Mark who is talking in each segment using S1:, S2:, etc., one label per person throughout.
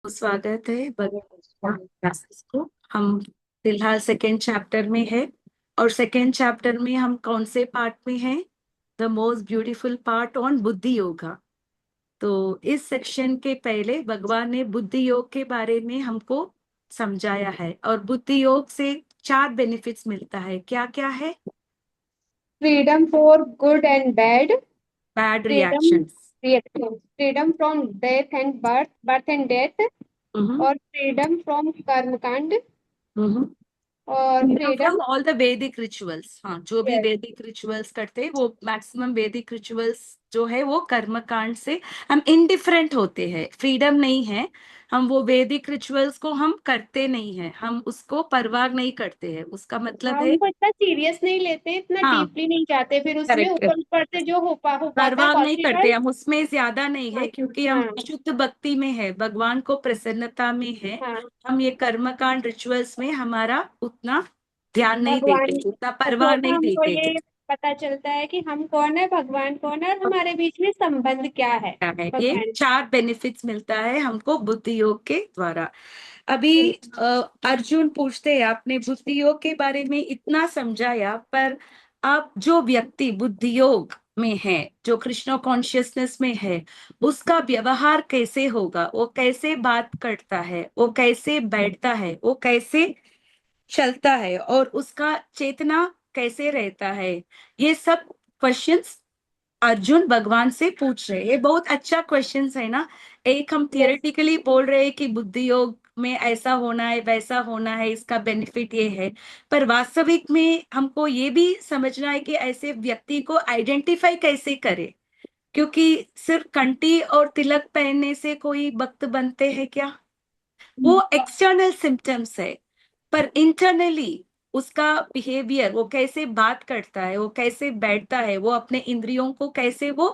S1: स्वागत है क्लासेस को। हम फिलहाल सेकेंड चैप्टर में है और सेकेंड चैप्टर में हम कौन से पार्ट में हैं? The most beautiful part on बुद्धि योगा। तो इस सेक्शन के पहले भगवान ने बुद्धि योग के बारे में हमको समझाया है और बुद्धि योग से 4 बेनिफिट्स मिलता है। क्या क्या है?
S2: Freedom for good and bad,
S1: bad
S2: freedom
S1: reactions.
S2: Reaction, freedom from death and birth and death, और फ्रीडम फ्रॉम कर्मकांड, और
S1: freedom
S2: freedom.
S1: From all the वैदिक रिचुअल्स। हाँ, जो भी
S2: यस।
S1: वैदिक रिचुअल्स करते हैं वो मैक्सिमम वैदिक रिचुअल्स जो है वो कर्म कांड से हम इनडिफरेंट होते हैं। फ्रीडम नहीं है, हम वो वैदिक रिचुअल्स को हम करते नहीं है, हम उसको परवाह नहीं करते हैं। उसका मतलब
S2: हाँ,
S1: है
S2: उनको इतना सीरियस नहीं लेते, इतना
S1: हाँ,
S2: डीपली नहीं जाते, फिर उसमें
S1: करेक्ट।
S2: ऊपर ऊपर से जो हो पाता है
S1: परवाह नहीं करते
S2: पॉसिबल।
S1: हम, उसमें ज्यादा नहीं
S2: हाँ
S1: है क्योंकि हम
S2: हाँ
S1: शुद्ध भक्ति में है, भगवान को प्रसन्नता में है।
S2: हाँ।
S1: हम ये कर्मकांड रिचुअल्स में हमारा उतना ध्यान नहीं
S2: भगवान,
S1: देते, उतना
S2: तो
S1: परवाह नहीं
S2: हमको
S1: देते हैं।
S2: ये पता चलता है कि हम कौन है, भगवान कौन है, और हमारे बीच में संबंध क्या है
S1: क्या है ये
S2: भगवान।
S1: 4 बेनिफिट्स मिलता है हमको बुद्धि योग के द्वारा। अभी अ, अर्जुन पूछते हैं, आपने बुद्धि योग के बारे में इतना समझाया, पर आप जो व्यक्ति बुद्धि योग में है, जो कृष्ण कॉन्शियसनेस में है, उसका व्यवहार कैसे होगा? वो कैसे बात करता है, वो कैसे बैठता है, वो कैसे चलता है और उसका चेतना कैसे रहता है? ये सब क्वेश्चंस अर्जुन भगवान से पूछ रहे हैं। ये बहुत अच्छा क्वेश्चन है ना। एक हम
S2: यस।
S1: थियोरेटिकली बोल रहे हैं कि बुद्धि योग में ऐसा होना है, वैसा होना है, इसका बेनिफिट ये है, पर वास्तविक में हमको ये भी समझना है कि ऐसे व्यक्ति को आइडेंटिफाई कैसे करे। क्योंकि सिर्फ कंठी और तिलक पहनने से कोई भक्त बनते हैं क्या? वो एक्सटर्नल सिम्टम्स है, पर इंटरनली उसका बिहेवियर, वो कैसे बात करता है, वो कैसे बैठता है, वो अपने इंद्रियों को कैसे वो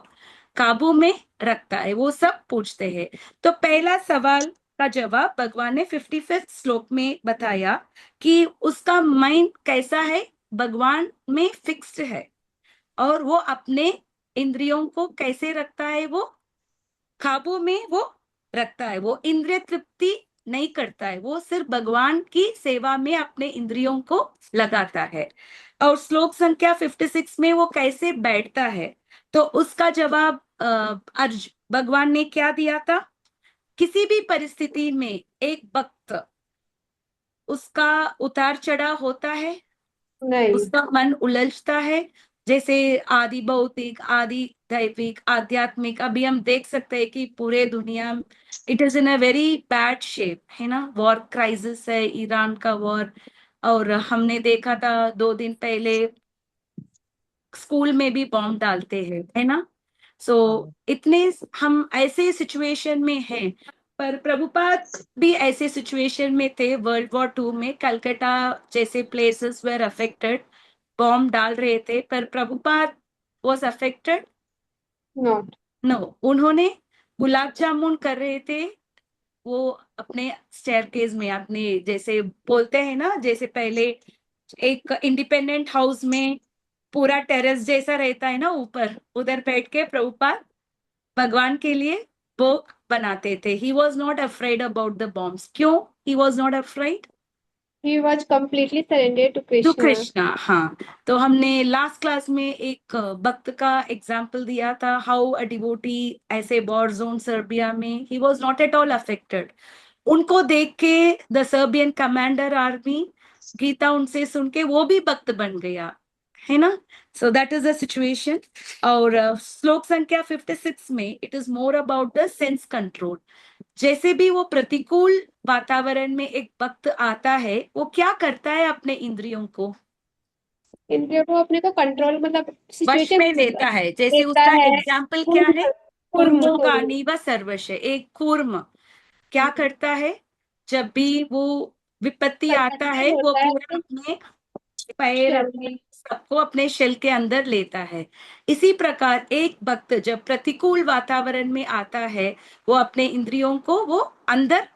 S1: काबू में रखता है, वो सब पूछते हैं। तो पहला सवाल का जवाब भगवान ने 55th श्लोक में बताया कि उसका माइंड कैसा है, भगवान में फिक्स्ड है, और वो अपने इंद्रियों को कैसे रखता है, वो काबू में वो रखता है। वो इंद्रिय तृप्ति नहीं करता है, वो सिर्फ भगवान की सेवा में अपने इंद्रियों को लगाता है। और श्लोक संख्या 56 में वो कैसे बैठता है, तो उसका जवाब अर्ज भगवान ने क्या दिया था? किसी भी परिस्थिति में एक भक्त, उसका उतार चढ़ाव होता है,
S2: नहीं।
S1: उसका मन उलझता है, जैसे आदि भौतिक, आदि दैविक, आध्यात्मिक। अभी हम देख सकते हैं कि पूरे दुनिया it is in a very bad shape, है ना। वॉर क्राइसिस है, ईरान का वॉर। और हमने देखा था 2 दिन पहले स्कूल में भी बॉम्ब डालते हैं, है ना। सो इतने हम ऐसे सिचुएशन में हैं, पर प्रभुपाद भी ऐसे सिचुएशन में थे। वर्ल्ड वॉर 2 में कलकत्ता जैसे प्लेसेस वेर अफेक्टेड, बॉम्ब डाल रहे थे, पर Prabhupada was affected?
S2: Not.
S1: No. उन्होंने गुलाब जामुन कर रहे थे, वो अपने स्टेयरकेस में, अपने जैसे बोलते हैं ना, जैसे पहले एक इंडिपेंडेंट हाउस में पूरा टेरेस जैसा रहता है ना ऊपर, उधर बैठ के प्रभुपाद भगवान के लिए वो बनाते थे। He was not afraid about the bombs. क्यों he was not afraid?
S2: He was completely surrendered to
S1: to
S2: Krishna.
S1: Krishna. हाँ, तो हमने लास्ट क्लास में एक भक्त का एग्जाम्पल दिया था, हाउ अ डिवोटी ऐसे वॉर जोन सर्बिया में, he was not at all affected. उनको देख के the Serbian commander army, Gita उनसे सुन के वो भी भक्त बन गया, है ना। So that is the situation. और श्लोक संख्या 56 में it is more about the sense control. जैसे भी वो प्रतिकूल वातावरण में एक भक्त आता है, वो क्या करता है? अपने इंद्रियों को
S2: इंद्रियों को अपने को कंट्रोल, मतलब
S1: वश
S2: सिचुएशन
S1: में लेता है। जैसे
S2: देता
S1: उसका
S2: है।
S1: एग्जाम्पल क्या है?
S2: कुर्म, कुर्म,
S1: कुर्मो
S2: कुर्म।
S1: गानी व सर्वश, एक कूर्म क्या करता है? जब भी वो विपत्ति आता
S2: कंफ्लिक्टेड
S1: है, वो
S2: होता है
S1: पूरा
S2: तो
S1: अपने पैर,
S2: चल
S1: अपने
S2: में।
S1: सबको अपने शेल के अंदर लेता है। इसी प्रकार एक भक्त जब प्रतिकूल वातावरण में आता है, वो अपने इंद्रियों को वो अंदर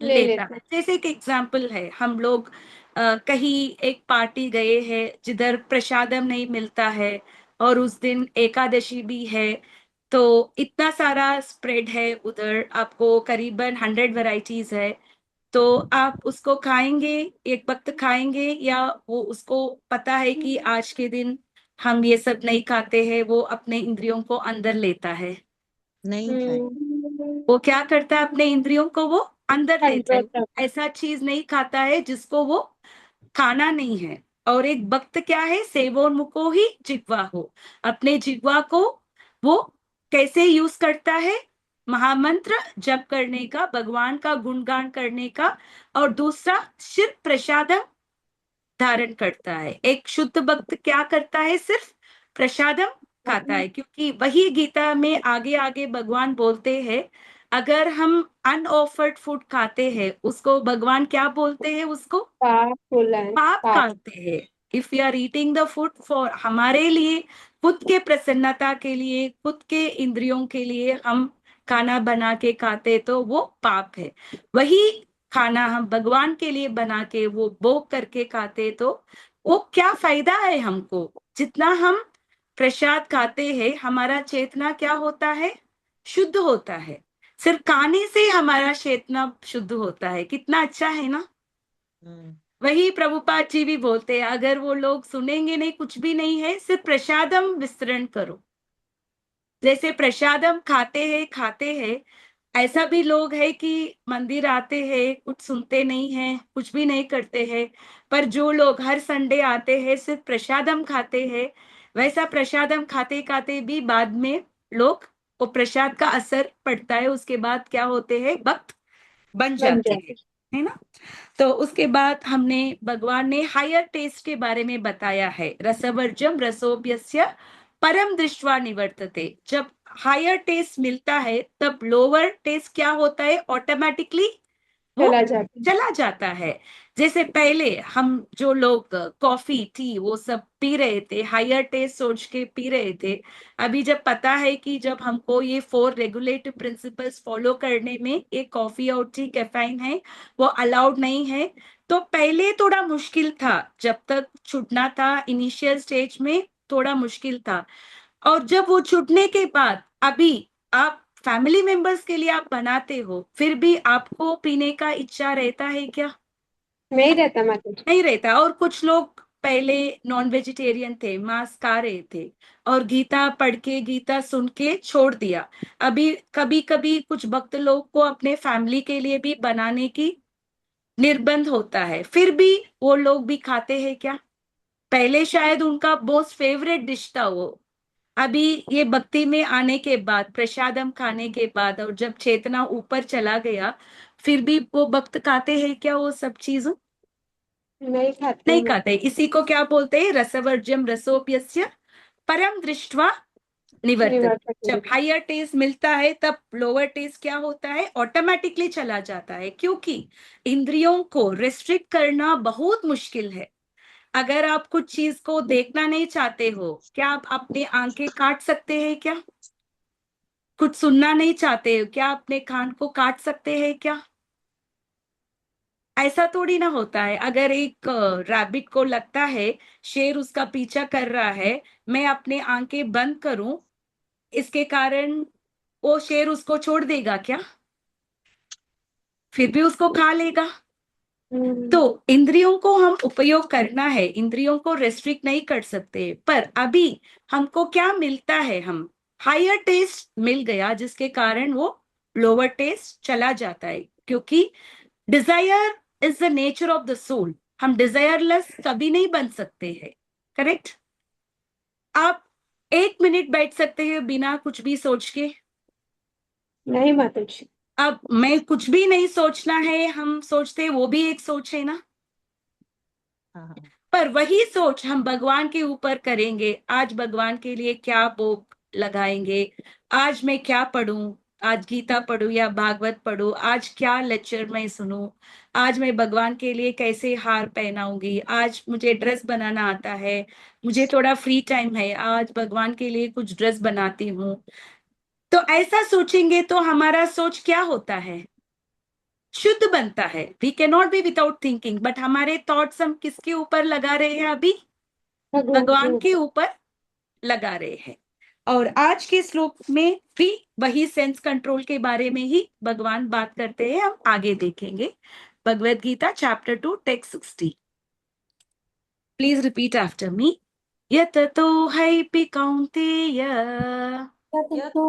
S2: ले
S1: लेता
S2: लेता
S1: है।
S2: है।
S1: जैसे एक एग्जाम्पल है, हम लोग कहीं एक पार्टी गए हैं जिधर प्रसादम नहीं मिलता है, और उस दिन एकादशी भी है, तो इतना सारा स्प्रेड है उधर, आपको करीबन 100 वैरायटीज है। तो आप उसको खाएंगे, एक वक्त खाएंगे, या वो उसको पता है कि आज के दिन हम ये सब नहीं खाते हैं, वो अपने इंद्रियों को अंदर लेता है।
S3: नहीं खाए।
S1: वो क्या करता है, अपने इंद्रियों को वो अंदर लेता है।
S2: कंट्रोल कर।
S1: ऐसा चीज नहीं खाता है जिसको वो खाना नहीं है। और एक वक्त क्या है, सेवोन्मुखो ही जिह्वा हो, अपने जिह्वा को वो कैसे यूज करता है, महामंत्र जप करने का, भगवान का गुणगान करने का। और दूसरा, सिर्फ प्रसादम धारण करता है। एक शुद्ध भक्त क्या करता है, सिर्फ प्रसादम खाता है, क्योंकि वही गीता में आगे आगे भगवान बोलते हैं, अगर हम अनऑफर्ड फूड खाते हैं, उसको भगवान क्या बोलते हैं, उसको
S2: पाप बोला है,
S1: पाप
S2: पाप।
S1: खाते हैं। If you are eating the food for हमारे लिए, खुद के प्रसन्नता के लिए, खुद के इंद्रियों के लिए हम खाना बना के खाते, तो वो पाप है। वही खाना हम भगवान के लिए बना के वो भोग करके खाते, तो वो क्या फायदा है हमको। जितना हम प्रसाद खाते हैं, हमारा चेतना क्या होता है, शुद्ध होता है। सिर्फ खाने से हमारा चेतना शुद्ध होता है, कितना अच्छा है ना।
S3: हम्म।
S1: वही प्रभुपाद जी भी बोलते हैं, अगर वो लोग सुनेंगे नहीं, कुछ भी नहीं है, सिर्फ प्रसादम विस्तरण करो। जैसे प्रसादम खाते हैं, ऐसा भी लोग है कि मंदिर आते हैं, कुछ सुनते नहीं है, कुछ भी नहीं करते हैं। पर जो लोग हर संडे आते हैं, सिर्फ प्रसादम खाते हैं, वैसा प्रसादम खाते खाते भी बाद में लोग, वो प्रसाद का असर पड़ता है, उसके बाद क्या होते हैं, भक्त बन
S2: बन
S1: जाते हैं,
S2: जाए।
S1: है ना। तो उसके बाद हमने, भगवान ने हायर टेस्ट के बारे में बताया है, रसवर्जम रसोप्यस्य परम दृष्ट्वा निवर्तते। जब हायर टेस्ट मिलता है, तब लोअर टेस्ट क्या होता है, ऑटोमेटिकली वो
S2: चला जाता है।
S1: चला जाता है। जैसे पहले हम जो लोग कॉफी टी वो सब पी रहे थे, हायर टेस्ट सोच के पी रहे थे, अभी जब पता है कि जब हमको ये 4 रेगुलेटिव प्रिंसिपल्स फॉलो करने में, ये कॉफी और टी कैफीन है, वो अलाउड नहीं है। तो पहले थोड़ा मुश्किल था, जब तक छूटना था इनिशियल स्टेज में, थोड़ा मुश्किल था। और जब वो छूटने के बाद, अभी आप फैमिली मेंबर्स के लिए आप बनाते हो, फिर भी आपको पीने का इच्छा रहता है क्या,
S2: नहीं रहता माता जी।
S1: नहीं रहता। और कुछ लोग पहले नॉन वेजिटेरियन थे, मांस खा रहे थे, और गीता पढ़ के, गीता सुन के छोड़ दिया। अभी कभी कभी कुछ भक्त लोग को अपने फैमिली के लिए भी बनाने की निर्बंध होता है, फिर भी वो लोग भी खाते हैं क्या। पहले शायद उनका मोस्ट फेवरेट डिश था वो, अभी ये भक्ति में आने के बाद, प्रसादम खाने के बाद, और जब चेतना ऊपर चला गया, फिर भी वो भक्त खाते हैं क्या वो सब चीज,
S2: नहीं खाते
S1: नहीं
S2: हैं।
S1: खाते। इसी को क्या बोलते हैं, रसवर्ज्यम रसोप्यस्य परम दृष्ट्वा निवर्तते।
S2: निवारक
S1: जब
S2: नहीं।
S1: हायर टेस्ट मिलता है, तब लोअर टेस्ट क्या होता है, ऑटोमेटिकली चला जाता है, क्योंकि इंद्रियों को रिस्ट्रिक्ट करना बहुत मुश्किल है। अगर आप कुछ चीज को देखना नहीं चाहते हो, क्या आप अपनी आंखें काट सकते हैं क्या। कुछ सुनना नहीं चाहते हो, क्या अपने कान को काट सकते हैं क्या। ऐसा थोड़ी ना होता है। अगर एक रैबिट को लगता है शेर उसका पीछा कर रहा है, मैं अपने आंखें बंद करूं, इसके कारण वो शेर उसको छोड़ देगा क्या, फिर भी उसको खा लेगा। तो
S2: हम्म।
S1: इंद्रियों को हम उपयोग करना है, इंद्रियों को रेस्ट्रिक्ट नहीं कर सकते। पर अभी हमको क्या मिलता है, हम हायर टेस्ट मिल गया, जिसके कारण वो लोअर टेस्ट चला जाता है, क्योंकि desire is the nature of the soul. हम डिजायरलेस कभी नहीं बन सकते हैं, करेक्ट। आप 1 मिनट बैठ सकते हैं बिना कुछ भी सोच के।
S2: नहीं माता जी।
S1: अब मैं कुछ भी नहीं सोचना है, हम सोचते हैं, वो भी एक सोच है ना।
S3: हाँ हाँ।
S1: पर वही सोच हम भगवान के ऊपर करेंगे, आज भगवान के लिए क्या भोग लगाएंगे, आज मैं क्या पढ़ूं, आज गीता पढ़ूं या भागवत पढ़ूं, आज क्या लेक्चर मैं सुनूं, आज मैं भगवान के लिए कैसे हार पहनाऊंगी, आज मुझे ड्रेस बनाना आता है, मुझे थोड़ा फ्री टाइम है, आज भगवान के लिए कुछ ड्रेस बनाती हूँ। तो ऐसा सोचेंगे तो हमारा सोच क्या होता है, शुद्ध बनता है। We can not be without thinking, but हमारे थॉट्स हम किसके ऊपर लगा रहे हैं अभी,
S2: भगवान के
S1: भगवान के
S2: ऊपर।
S1: ऊपर लगा रहे हैं। और आज के श्लोक में भी वही सेंस कंट्रोल के बारे में ही भगवान बात करते हैं, हम आगे देखेंगे। Bhagavad Gita chapter 2 text 60। Please repeat after me. यततो हैपि कौन्तेय
S2: ततो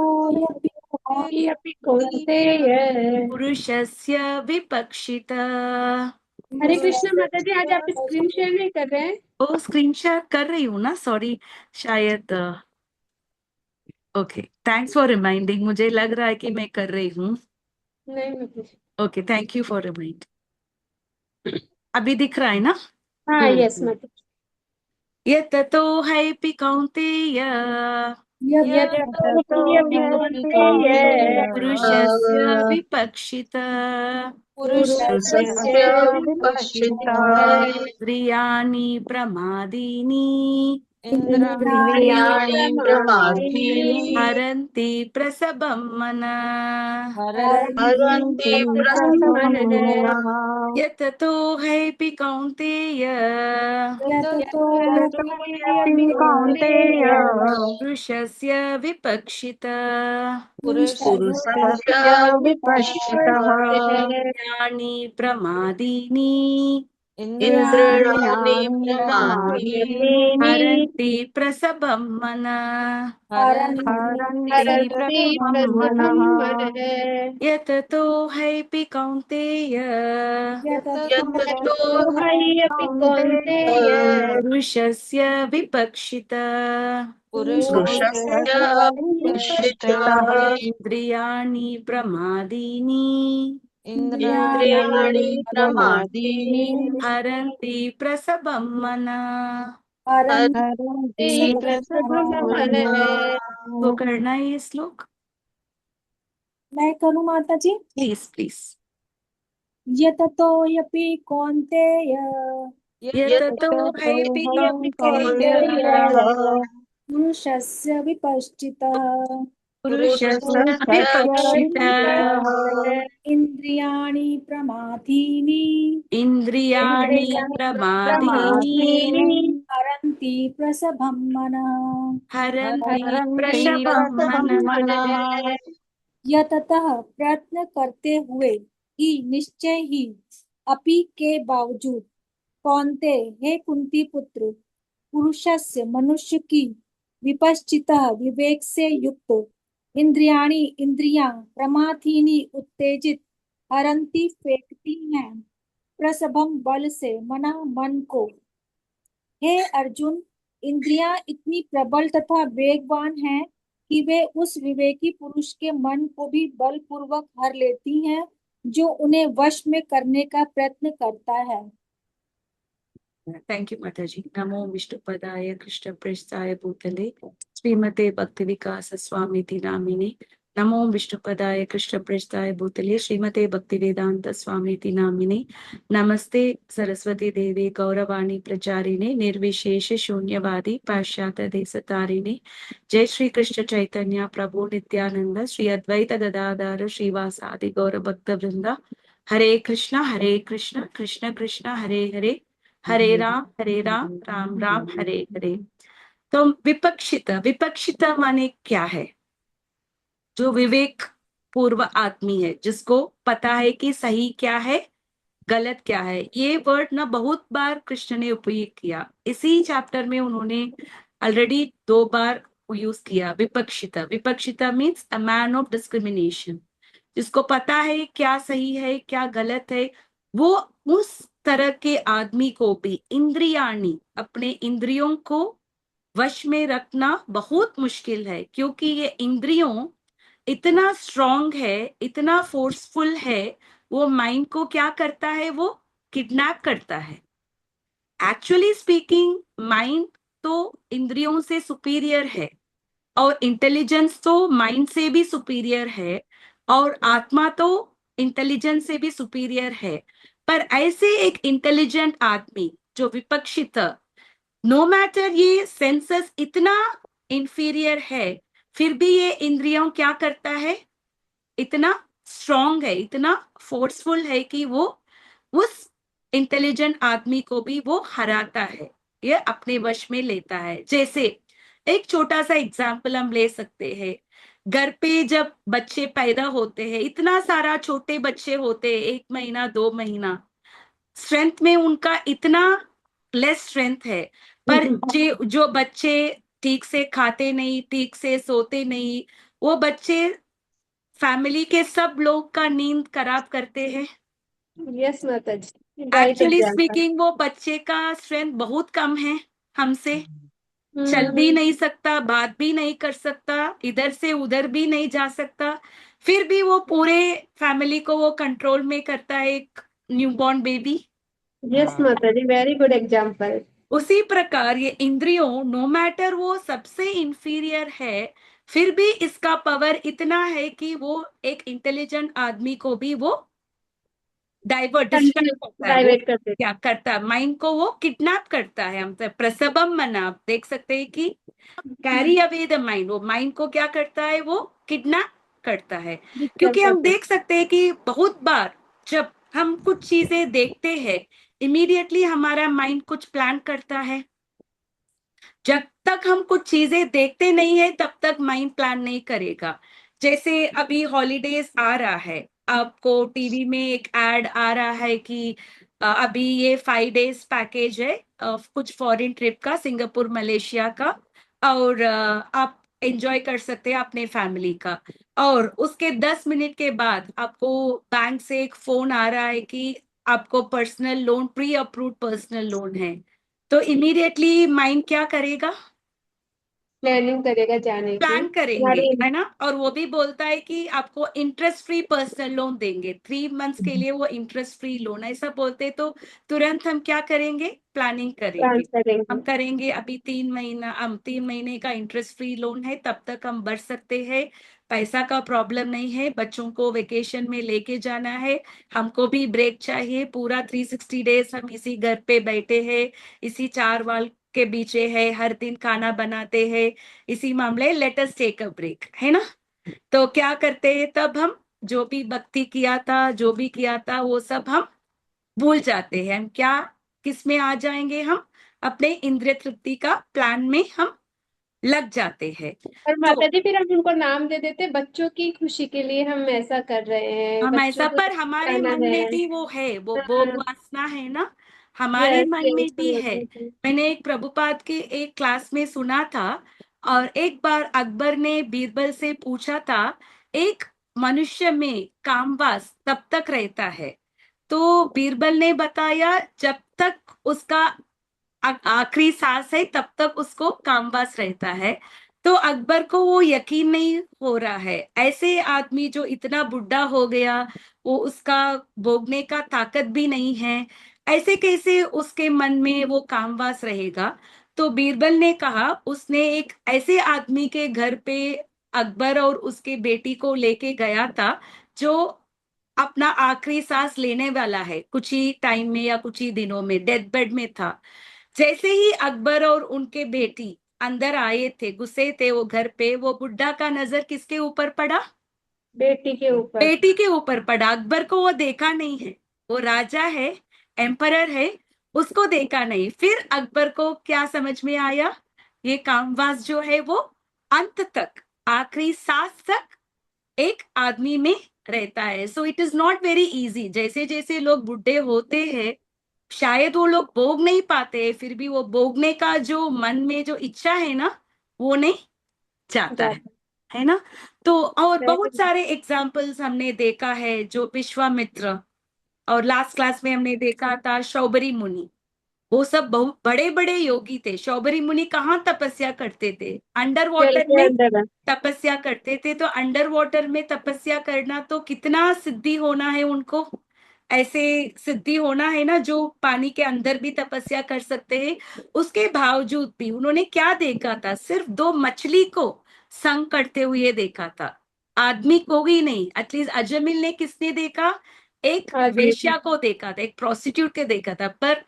S2: यपि कौन्तेय।
S1: पुरुषस्य विपक्षित।
S2: हरे कृष्णा माता जी, आज आप स्क्रीन शेयर नहीं कर रहे हैं?
S1: ओ, स्क्रीन शेयर कर रही हूँ ना, सॉरी, शायद। ओके, थैंक्स फॉर रिमाइंडिंग, मुझे लग रहा है कि मैं कर रही हूँ।
S2: नहीं माता जी।
S1: Okay, thank you for remind. अभी दिख रहा है ना?
S2: हाँ, यस माता जी।
S1: यततो हैपि कौन्तेय
S3: ततो
S2: यतो यपि
S3: हैपि
S2: कौन्तेय।
S3: कौन्तेय
S1: पुरुषस्य विपक्षित
S2: पुरुषस्य
S3: पुरुषस्य विपक्षितः
S2: विपक्षितः
S1: इंद्रियाणि प्रमादीनि
S2: इंद्रियाणि
S3: इंद्रियाणि
S2: प्रमादीनि
S3: प्रमाथीनि
S1: हरन्ति प्रसभं मनः।
S3: हरन्ति
S2: हरन्ति प्रसभं
S3: प्रसभं
S2: मनः।
S3: मनः
S1: यततो हैपि कौन्तेय
S2: यतो
S3: ततो
S2: यपि
S3: हैपि कौन्तेय
S2: कौन्तेय।
S1: पुरुषस्य विपक्षित
S3: पुरुषस्य विपश्चितः
S1: इंद्रियाणि प्रमादीनि
S3: इन्द्रियाणि
S2: इंद्रियाणि
S3: प्रमादीनि
S2: प्रमादीनि
S1: हरन्ति प्रसभं मनः।
S3: हरन्ति
S2: हरन्ति
S3: प्रसभं
S2: प्रसभं
S3: मनः
S2: मनः।
S1: यततो हैपि कौन्तेय
S3: यततो
S2: यतो ह्यपि
S3: कौन्तेय
S2: कौन्तेय।
S1: पुरुषस्य विपक्षित
S3: पुरुषस्य
S2: पुरुषस्य
S3: विपश्चितः
S2: विपक्षितः
S1: इंद्रियाणि प्रमादीनि
S3: इन्द्रियाणि
S2: इंद्रियाणि
S3: प्रमादीनि
S2: प्रमादीनि
S1: हरन्ति प्रसभं मनः।
S3: हरन्ति
S2: हरन्ति
S3: प्रसभं
S2: प्रसभं
S3: मनः
S2: मनः।
S1: तो करना है ये श्लोक,
S2: मैं करूँ माता जी?
S1: Please please.
S2: यततो यपि कौन्तेय
S1: यततो
S3: यततो
S1: हैपि
S3: हैपि
S1: कौन्तेय
S3: कौन्तेय
S2: पुरुषस्य विपश्चितः
S1: पुरुषस्य
S3: पुरुषस्य
S1: विपक्षित
S3: विपश्चितः
S2: इंद्रियाणि प्रमाथीनि
S1: इंद्रियाणि
S2: इंद्रियाणि
S1: प्रमादीनि
S3: प्रमादीनि
S2: हरन्ति प्रसभं मनः।
S1: हरन्ति
S3: हरन्ति
S1: प्रसभं
S3: प्रसभं
S1: मनः।
S3: मनः
S2: यततः प्रयत्न करते हुए ही निश्चय ही अपि के बावजूद कौन्ते हे कुंती पुत्र पुरुषस्य मनुष्य की विपश्चितः विवेक से युक्त इंद्रियाणि इंद्रियां प्रमाथीनि उत्तेजित हरंती फेंकती हैं प्रसभम बल से मना मन को। हे अर्जुन, इंद्रियां इतनी प्रबल तथा वेगवान हैं कि वे उस विवेकी पुरुष के मन को भी बलपूर्वक हर लेती हैं जो उन्हें वश में करने का प्रयत्न करता है।
S1: थैंक यू माता जी। नमो विष्णुपदाय कृष्ण पृष्ठाय भूतले श्रीमते भक्ति विकास स्वामी नामिने। नमो विष्णुपदाय कृष्ण पृष्ठाय भूतले श्रीमते भक्ति वेदांत स्वामी नामिने। नमस्ते सरस्वती देवी गौरवाणी प्रचारिणे निर्विशेष शून्यवादी पाश्चात्य देश तारिणे। जय श्री कृष्ण चैतन्य प्रभु नित्यानंद श्री अद्वैत गदाधर श्रीवासादि गौर भक्त वृंदा। हरे कृष्ण कृष्ण कृष्ण हरे हरे, हरे राम राम राम हरे हरे। तो विपक्षित, विपक्षित माने क्या है? जो विवेक पूर्व आदमी है, जिसको पता है कि सही क्या है गलत क्या है। ये वर्ड ना बहुत बार कृष्ण ने उपयोग किया, इसी चैप्टर में उन्होंने ऑलरेडी 2 बार यूज किया विपक्षिता। विपक्षिता means a man of discrimination, जिसको पता है क्या सही है क्या गलत है। वो उस तरह के आदमी को भी इंद्रियाणी, अपने इंद्रियों को वश में रखना बहुत मुश्किल है, क्योंकि ये इंद्रियों इतना स्ट्रॉन्ग है, इतना फोर्सफुल है। वो माइंड को क्या करता है? वो किडनैप करता है। एक्चुअली स्पीकिंग माइंड तो इंद्रियों से सुपीरियर है, और इंटेलिजेंस तो माइंड से भी सुपीरियर है, और आत्मा तो इंटेलिजेंस से भी सुपीरियर है। पर ऐसे एक इंटेलिजेंट आदमी जो विपक्षित, नो मैटर ये सेंसस इतना इंफीरियर है, फिर भी ये इंद्रियों क्या करता है? इतना स्ट्रॉन्ग है, इतना फोर्सफुल है कि वो उस इंटेलिजेंट आदमी को भी वो हराता है, ये अपने वश में लेता है। जैसे एक छोटा सा एग्जाम्पल हम ले सकते हैं। घर पे जब बच्चे पैदा होते हैं, इतना सारा छोटे बच्चे होते हैं, 1 महीना 2 महीना, स्ट्रेंथ में उनका इतना लेस स्ट्रेंथ है। पर जो बच्चे ठीक से खाते नहीं, ठीक से सोते नहीं, वो बच्चे फैमिली के सब लोग का नींद खराब करते हैं।
S3: यस माता जी, राइट
S1: एक्चुअली
S3: एग्जाम्पल।
S1: स्पीकिंग वो बच्चे का स्ट्रेंथ बहुत कम है हमसे। चल भी
S3: हम्म।
S1: नहीं सकता, बात भी नहीं कर सकता, इधर से उधर भी नहीं जा सकता, फिर भी वो पूरे फैमिली को वो कंट्रोल में करता है, एक न्यूबॉर्न बेबी।
S3: यस माता जी, वेरी गुड एग्जाम्पल।
S1: उसी प्रकार ये इंद्रियों, नो मैटर वो सबसे इंफीरियर है, फिर भी इसका पावर इतना है कि वो एक इंटेलिजेंट आदमी को भी वो डाइवर्ट डिस्ट्रैक्ट
S3: कंटिन्यू
S1: करता है। वो
S3: डाइवर्ट कर देते।
S1: क्या करता है, माइंड को वो किडनैप करता है हमसे। प्रसवम मना, आप देख सकते हैं कि कैरी अवे द माइंड, वो माइंड को क्या करता है, वो किडनैप करता है।
S3: डिस्टर्ब
S1: क्योंकि हम
S3: करते।
S1: देख सकते हैं कि बहुत बार जब हम कुछ चीजें देखते हैं, इमीडिएटली हमारा माइंड कुछ प्लान करता है। जब तक हम कुछ चीजें देखते नहीं है, तब तक माइंड प्लान नहीं करेगा। जैसे अभी हॉलीडेज आ रहा है, आपको टीवी में एक एड आ रहा है कि अभी ये 5 डेज पैकेज है, कुछ फॉरेन ट्रिप का, सिंगापुर मलेशिया का, और आप एंजॉय कर सकते हैं अपने फैमिली का। और उसके 10 मिनट के बाद आपको बैंक से एक फोन आ रहा है कि आपको personal loan, pre approved personal loan है। तो इमीडिएटली माइंड क्या करेगा,
S3: प्लानिंग करेगा जाने की
S1: प्लान करेंगे,
S3: हमारी।
S1: है ना। और वो भी बोलता है कि आपको इंटरेस्ट फ्री पर्सनल लोन देंगे, 3 मंथ्स के लिए वो इंटरेस्ट फ्री लोन, ऐसा बोलते तो तुरंत हम क्या करेंगे, प्लानिंग
S3: प्लान
S1: करेंगे। हम
S3: करेंगे।
S1: करेंगे अभी 3 महीना, हम 3 महीने का इंटरेस्ट फ्री लोन है, तब तक हम भर सकते हैं, पैसा का प्रॉब्लम नहीं है, बच्चों को वेकेशन में लेके जाना है, हमको भी ब्रेक चाहिए, पूरा 360 डेज हम इसी घर पे बैठे हैं, इसी चार वाल के बीचे है, हर दिन खाना बनाते हैं, इसी मामले let us take a break, है ना। तो क्या करते हैं तब हम, जो भी भक्ति किया था, जो भी किया था, वो सब हम भूल जाते हैं। हम क्या, किस में आ जाएंगे, हम अपने इंद्रिय तृप्ति का प्लान में हम लग जाते हैं।
S3: और
S1: तो
S3: माता जी फिर हम उनको नाम दे देते, बच्चों की खुशी के लिए हम ऐसा कर रहे हैं,
S1: हम
S3: बच्चों
S1: ऐसा,
S3: को
S1: पर हमारे
S3: जाना
S1: मन
S3: है।
S1: में भी वो है, वो भोग
S3: हाँ।
S1: वासना है ना, हमारे
S3: यस
S1: मन में
S3: यस
S1: भी है।
S3: माता जी।
S1: मैंने एक प्रभुपाद के एक क्लास में सुना था, और एक बार अकबर ने बीरबल से पूछा था, एक मनुष्य में कामवास तब तक रहता है। तो बीरबल ने बताया, जब तक उसका आखिरी सांस है, तब तक उसको कामवास रहता है। तो अकबर को वो यकीन नहीं हो रहा है, ऐसे आदमी जो इतना बुढ़ा हो गया, वो उसका भोगने का ताकत भी नहीं है, ऐसे कैसे उसके मन में वो कामवास रहेगा। तो बीरबल ने कहा, उसने एक ऐसे आदमी के घर पे अकबर और उसके बेटी को लेके गया था, जो अपना आखिरी सांस लेने वाला है, कुछ ही टाइम में या कुछ ही दिनों में डेथ बेड में था। जैसे ही अकबर और उनके बेटी अंदर आए थे, घुसे थे वो घर पे, वो बुड्ढा का नजर किसके ऊपर पड़ा,
S3: बेटी के ऊपर।
S1: बेटी के ऊपर पड़ा। अकबर को वो देखा नहीं है, वो राजा है, एम्परर है, उसको देखा नहीं। फिर अकबर को क्या समझ में आया, ये कामवास जो है वो अंत तक, आखिरी सांस तक एक आदमी में रहता है। So it is not very easy. जैसे जैसे लोग बुढ़े होते हैं, शायद वो लोग भोग नहीं पाते, फिर भी वो भोगने का जो मन में जो इच्छा है ना, वो नहीं जाता
S3: जाता
S1: है ना। तो और
S3: है।
S1: बहुत सारे एग्जाम्पल्स हमने देखा है, जो विश्वामित्र, और लास्ट क्लास में हमने देखा था शौबरी मुनि, वो सब बहुत बड़े बड़े योगी थे। शौबरी मुनि कहाँ तपस्या करते थे, अंडर
S3: जल
S1: वाटर
S3: के
S1: में
S3: अंदर।
S1: तपस्या करते थे। तो अंडर वाटर में तपस्या करना तो कितना सिद्धि होना है उनको, ऐसे सिद्धि होना है ना, जो पानी के अंदर भी तपस्या कर सकते हैं। उसके बावजूद भी उन्होंने क्या देखा था, सिर्फ 2 मछली को संग करते हुए देखा था, आदमी को ही नहीं। एटलीस्ट अजमिल ने किसने देखा, एक
S3: हाँ जी।
S1: वेश्या को देखा था, एक प्रोस्टिट्यूट के देखा था। पर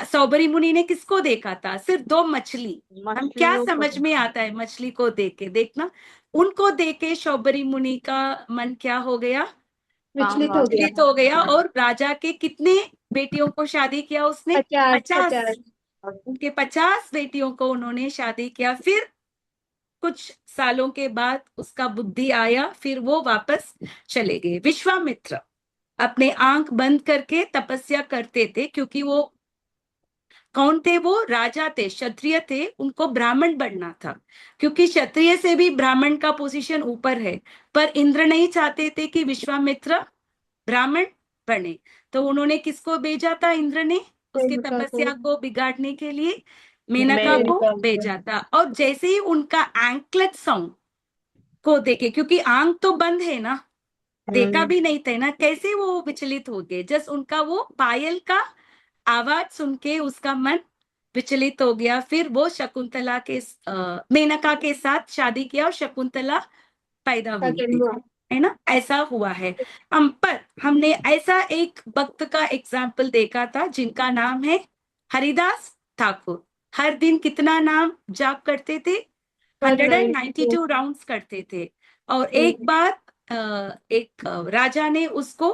S1: सौबरी मुनि ने किसको देखा था, सिर्फ 2 मछली। हम क्या
S3: मछलियों को।
S1: समझ में आता है मछली को देख के, देखना, उनको देख के शौबरी मुनि का मन क्या हो गया,
S3: विचलित हो गया।
S1: विचलित हो गया। और राजा के कितने बेटियों को शादी किया उसने,
S3: 50
S1: 50।
S3: 50।
S1: उनके 50 बेटियों को उन्होंने शादी किया। फिर कुछ सालों के बाद उसका बुद्धि आया, फिर वो वापस चले गए। विश्वामित्र अपने आंख बंद करके तपस्या करते थे, क्योंकि वो कौन थे? वो राजा थे, क्षत्रिय थे, उनको ब्राह्मण बनना था, क्योंकि क्षत्रिय से भी ब्राह्मण का पोजीशन ऊपर है। पर इंद्र नहीं चाहते थे कि विश्वामित्र ब्राह्मण बने, तो उन्होंने किसको भेजा था? इंद्र ने उसके
S3: मेनका को।
S1: तपस्या को बिगाड़ने के लिए मेनका को
S3: मेनका को।
S1: भेजा था। और जैसे ही उनका एंकलेट साउंड को देखे, क्योंकि आंख तो बंद है ना, देखा
S3: हम्म।
S1: भी नहीं था ना, कैसे वो विचलित हो गए? जस्ट उनका वो पायल का आवाज सुन के उसका मन विचलित हो गया। फिर वो शकुंतला के मेनका के साथ शादी किया और शकुंतला पैदा
S3: का
S1: हुई थी,
S3: जन्म।
S1: है ना? ऐसा हुआ है। हम पर हमने ऐसा एक भक्त का एग्जाम्पल देखा था जिनका नाम है हरिदास ठाकुर। हर दिन कितना नाम जाप करते थे?
S3: One ninety two.
S1: 192 राउंड्स करते थे। और एक बार एक राजा ने उसको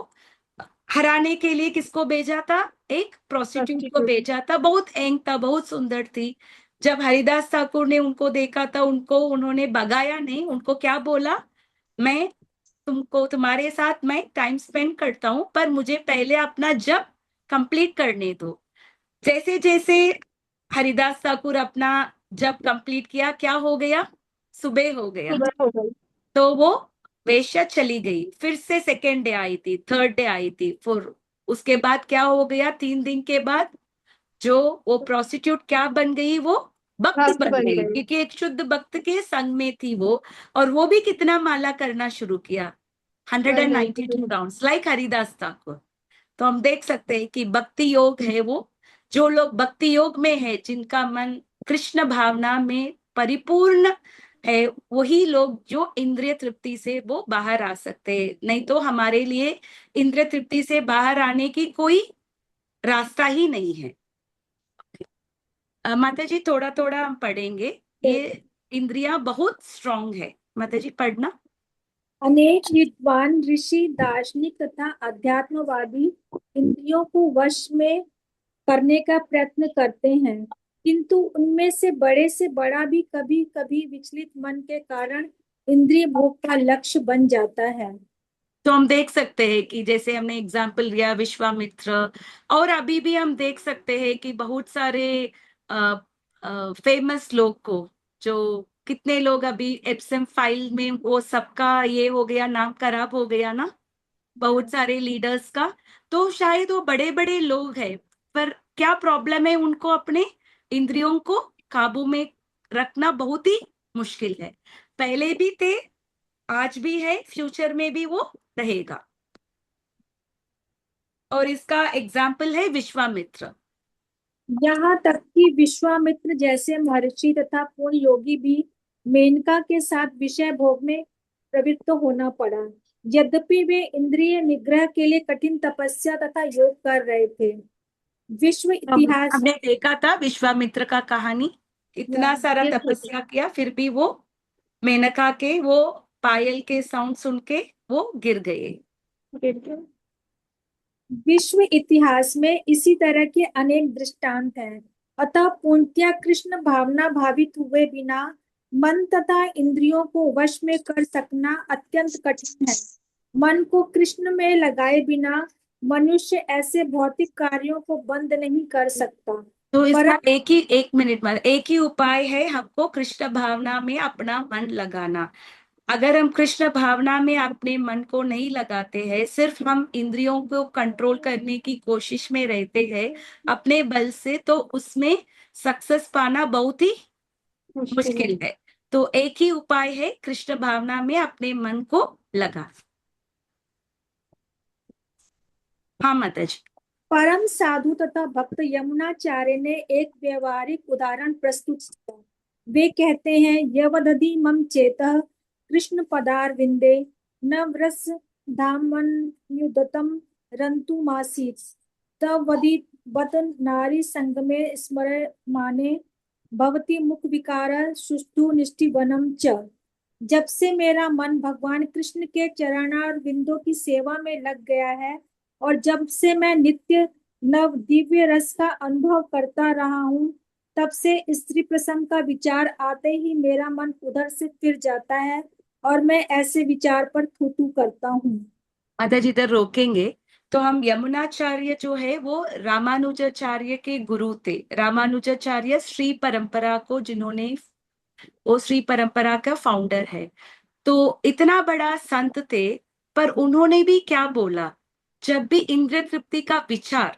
S1: हराने के लिए किसको भेजा था? एक प्रोस्टिट्यूट को
S3: प्रोस्टिट्यूट।
S1: भेजा था। बहुत एंग था, बहुत सुंदर थी। जब हरिदास ठाकुर ने उनको देखा था, उनको उन्होंने भगाया नहीं, उनको क्या बोला? मैं तुमको, तुम्हारे साथ मैं टाइम स्पेंड करता हूं, पर मुझे पहले अपना जप कंप्लीट करने दो। जैसे जैसे हरिदास ठाकुर अपना जप कंप्लीट किया, क्या हो गया? सुबह हो गया।
S3: सुबह हो गई।
S1: तो वो वेश्या चली गई। फिर से सेकेंड डे आई थी, थर्ड डे आई थी, फिर उसके बाद क्या हो गया? 3 दिन के बाद जो वो प्रोस्टिट्यूट क्या बन गई? वो भक्त
S3: भक्त
S1: बन
S3: बन
S1: गई,
S3: गई।
S1: क्योंकि एक शुद्ध भक्त के संग में थी वो। और वो भी कितना माला करना शुरू किया? Hundred
S3: one
S1: and
S3: ninety
S1: ninety
S3: two.
S1: Two round like Haridas Thakur. तो हम देख सकते हैं कि भक्ति योग है वो, जो लोग भक्ति योग में है, जिनका मन कृष्ण भावना में परिपूर्ण है, वही लोग जो इंद्रिय तृप्ति से वो बाहर आ सकते हैं। नहीं तो हमारे लिए इंद्रिय तृप्ति से बाहर आने की कोई रास्ता ही नहीं है। माता जी थोड़ा थोड़ा हम पढ़ेंगे। ये इंद्रियां बहुत स्ट्रांग है। माता जी पढ़ना।
S2: अनेक विद्वान ऋषि दार्शनिक तथा अध्यात्मवादी इंद्रियों को वश में करने का प्रयत्न करते हैं, किंतु उनमें से बड़ा भी कभी कभी विचलित मन के कारण इंद्रिय भोग का लक्ष्य बन जाता है।
S1: तो हम देख सकते हैं कि जैसे हमने एग्जाम्पल लिया विश्वामित्र, और अभी भी हम देख सकते हैं कि बहुत सारे फेमस लोग को, जो कितने लोग अभी एप्सम फाइल में वो सबका ये हो गया, नाम खराब हो गया ना, बहुत सारे लीडर्स का। तो शायद वो बड़े बड़े लोग हैं, पर क्या प्रॉब्लम है? उनको अपने इंद्रियों को काबू में रखना बहुत ही मुश्किल है। पहले भी थे, आज भी है, फ्यूचर में भी वो रहेगा। और इसका एग्जाम्पल है विश्वामित्र।
S2: यहाँ तक कि विश्वामित्र जैसे महर्षि तथा पूर्ण योगी भी मेनका के साथ विषय भोग में प्रवृत्त होना पड़ा, यद्यपि वे इंद्रिय निग्रह के लिए कठिन तपस्या तथा योग कर रहे थे। विश्व इतिहास
S1: हमने देखा था विश्वामित्र का कहानी, इतना सारा
S3: ये ठीक
S1: तपस्या किया, फिर भी वो मेनका के वो पायल के साउंड सुन के वो गिर गए।
S3: है।
S2: विश्व इतिहास में इसी तरह के अनेक दृष्टांत हैं। अतः पूर्णतया कृष्ण भावना भावित हुए बिना मन तथा इंद्रियों को वश में कर सकना अत्यंत कठिन है। मन को कृष्ण में लगाए बिना मनुष्य ऐसे भौतिक कार्यों को बंद नहीं कर सकता।
S1: तो इसका
S2: परंतु
S1: एक ही, एक मिनट में, एक ही उपाय है हमको कृष्ण भावना में अपना मन लगाना। अगर हम कृष्ण भावना में अपने मन को नहीं लगाते हैं, सिर्फ हम इंद्रियों को कंट्रोल करने की कोशिश में रहते हैं अपने बल से, तो उसमें सक्सेस पाना बहुत ही
S3: मुश्किल है।
S1: मुश्किल है। तो एक ही उपाय है, कृष्ण भावना में अपने मन को लगा। हाँ माता जी।
S2: परम साधु तथा भक्त यमुनाचार्य ने एक व्यवहारिक उदाहरण प्रस्तुत किया। वे कहते हैं, यवदधि मम चेतः कृष्ण पदार विंदे न व्रस धामन्युदतम रंतुमासीत् तवदि बत नारी संगमे स्मरमाने भवति मुख विकार सुष्ठु निष्ठिवनम च। जब से मेरा मन भगवान कृष्ण के चरणार विंदों की सेवा में लग गया है, और जब से मैं नित्य नव दिव्य रस का अनुभव करता रहा हूँ, तब से स्त्री प्रसंग का विचार आते ही मेरा मन उधर से फिर जाता है और मैं ऐसे विचार पर थू थू करता हूँ।
S1: माता जी इधर रोकेंगे। तो हम यमुनाचार्य जो है वो रामानुजाचार्य के गुरु थे। रामानुजाचार्य श्री परंपरा को जिन्होंने, वो श्री परंपरा का फाउंडर है। तो इतना बड़ा संत थे, पर उन्होंने भी क्या बोला, जब भी इंद्र तृप्ति का विचार,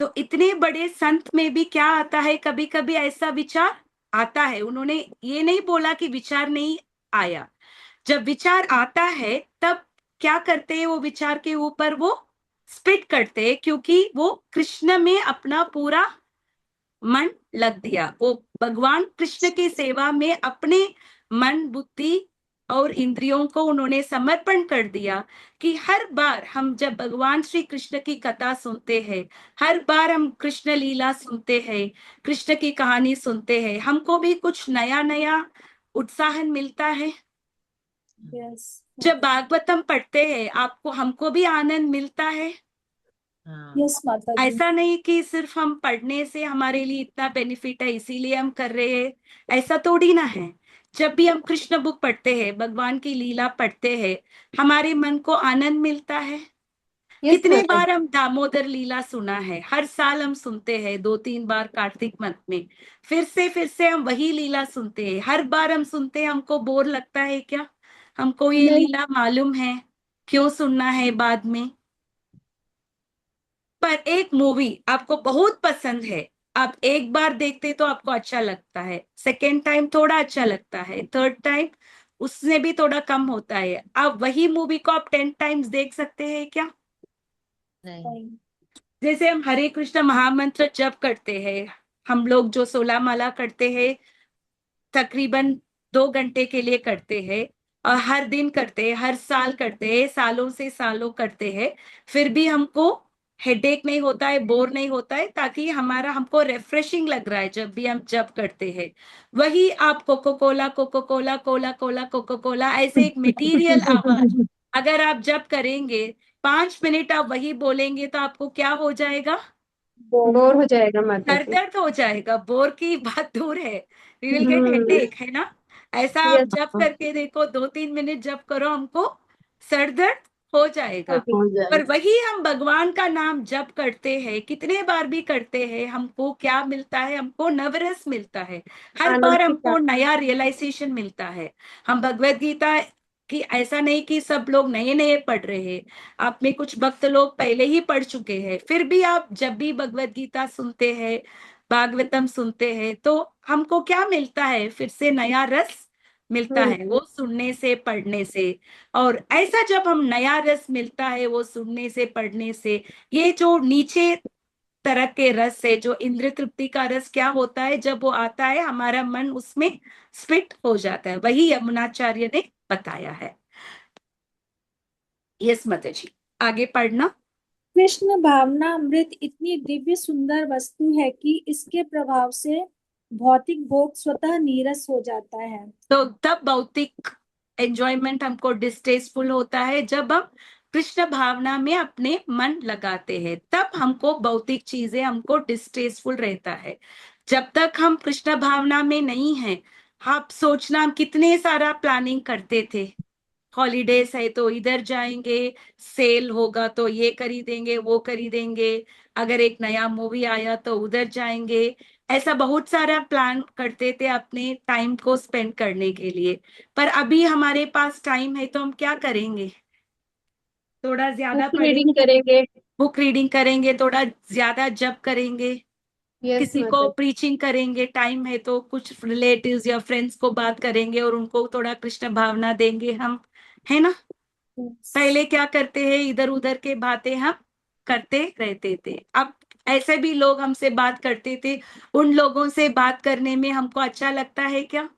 S1: तो इतने बड़े संत में भी क्या आता है, कभी कभी ऐसा विचार आता है। उन्होंने ये नहीं बोला कि विचार नहीं आया। जब विचार आता है तब क्या करते हैं, वो विचार के ऊपर वो स्पिट करते हैं, क्योंकि वो कृष्ण में अपना पूरा मन लग दिया। वो भगवान कृष्ण की सेवा में अपने मन, बुद्धि और इंद्रियों को उन्होंने समर्पण कर दिया। कि हर बार हम जब भगवान श्री कृष्ण की कथा सुनते हैं, हर बार हम कृष्ण लीला सुनते हैं, कृष्ण की कहानी सुनते हैं, हमको भी कुछ नया नया उत्साह मिलता है।
S2: यस
S1: जब भागवतम पढ़ते हैं, आपको, हमको भी आनंद मिलता है।
S4: हाँ।
S2: यस माता जी।
S1: ऐसा नहीं कि सिर्फ हम पढ़ने से हमारे लिए इतना बेनिफिट है इसीलिए हम कर रहे हैं, ऐसा थोड़ी ना है। जब भी हम कृष्ण बुक पढ़ते हैं, भगवान की लीला पढ़ते हैं, हमारे मन को आनंद मिलता है।
S3: यस
S1: कितने
S3: माता
S1: बार
S3: जी।
S1: हम दामोदर लीला सुना है, हर साल हम सुनते हैं, 2-3 बार कार्तिक मंथ में। फिर से हम वही लीला सुनते हैं, हर बार हम सुनते हैं, हमको बोर लगता है क्या? हमको ये
S2: नहीं।
S1: लीला मालूम है, क्यों सुनना है बाद में? पर एक मूवी आपको बहुत पसंद है, आप एक बार देखते तो आपको अच्छा लगता है, सेकेंड टाइम थोड़ा अच्छा लगता है, थर्ड टाइम उससे भी थोड़ा कम होता है। आप वही मूवी को आप 10 टाइम्स देख सकते हैं क्या?
S4: नहीं।
S2: नहीं।
S1: जैसे हम हरे कृष्ण महामंत्र जप करते हैं, हम लोग जो 16 माला करते हैं, तकरीबन 2 घंटे के लिए करते हैं, और हर दिन करते हैं, हर साल करते हैं, सालों से सालों करते हैं, फिर भी हमको हेडेक नहीं होता है, बोर नहीं होता है, ताकि हमारा, हमको रिफ्रेशिंग लग रहा है जब भी हम जप करते हैं। वही आप coco cola coco cola cola cola coco cola ऐसे एक मटेरियल आवाज अगर आप जप करेंगे, 5 मिनट आप वही बोलेंगे, तो आपको क्या हो जाएगा?
S3: बोर हो जाएगा माता
S1: सर
S3: जी।
S1: दर्द हो जाएगा। बोर की बात दूर है, we will get
S3: hmm.
S1: Headache, है ना? ऐसा आप
S3: यस।
S1: जब करके देखो, 2-3 मिनट जब करो, हमको सर दर्द हो जाएगा।
S4: हो
S1: पर
S4: जाएगा।
S1: वही हम भगवान का नाम जप करते हैं, कितने बार भी करते हैं, हमको क्या मिलता है? हमको नवरस मिलता है, हर
S3: आनंद
S1: बार
S3: की
S1: हमको
S3: प्राप्ति।
S1: नया रियलाइजेशन मिलता है। हम भगवत गीता कि ऐसा नहीं कि सब लोग नए नए पढ़ रहे हैं, आप में कुछ भक्त लोग पहले ही पढ़ चुके हैं, फिर भी आप जब भी भगवत गीता सुनते हैं, भागवतम सुनते हैं, तो हमको क्या मिलता है? फिर से नया रस मिलता है,
S3: हम्म।
S1: वो सुनने से, पढ़ने से। और ऐसा जब हम नया रस मिलता है वो सुनने से, पढ़ने से, ये जो नीचे तरह के रस है, जो इंद्र तृप्ति का रस, क्या होता है जब वो आता है, हमारा मन उसमें स्फिट हो जाता है। वही यमुनाचार्य ने बताया है। यस माता जी, आगे पढ़ना।
S2: कृष्ण भावनामृत इतनी दिव्य सुंदर वस्तु है कि इसके प्रभाव से भौतिक भोग स्वतः नीरस हो जाता है।
S1: तो तब भौतिक एंजॉयमेंट हमको डिस्टेस्टफुल होता है, जब हम कृष्ण भावना में अपने मन लगाते हैं, तब हमको भौतिक चीजें, हमको डिस्टेस्टफुल रहता है। जब तक हम कृष्ण भावना में नहीं है, आप सोचना, हम कितने सारा प्लानिंग करते थे, हॉलीडेज है तो इधर जाएंगे, सेल होगा तो ये खरीदेंगे, वो खरीदेंगे, अगर एक नया मूवी आया तो उधर जाएंगे, ऐसा बहुत सारा प्लान करते थे अपने टाइम को स्पेंड करने के लिए। पर अभी हमारे पास टाइम है तो हम क्या करेंगे? थोड़ा ज्यादा
S3: बुक रीडिंग
S1: पढ़ेंगे,
S3: करेंगे।
S1: बुक रीडिंग करेंगे, थोड़ा ज्यादा जप करेंगे,
S3: यस
S1: किसी को
S3: माता जी।
S1: प्रीचिंग करेंगे, टाइम है तो कुछ रिलेटिव्स या फ्रेंड्स को बात करेंगे और उनको थोड़ा कृष्ण भावना देंगे हम, है ना? पहले क्या करते हैं, इधर उधर के बातें हम करते रहते थे। अब ऐसे भी लोग हमसे बात करते थे, उन लोगों से बात करने में हमको अच्छा लगता है क्या?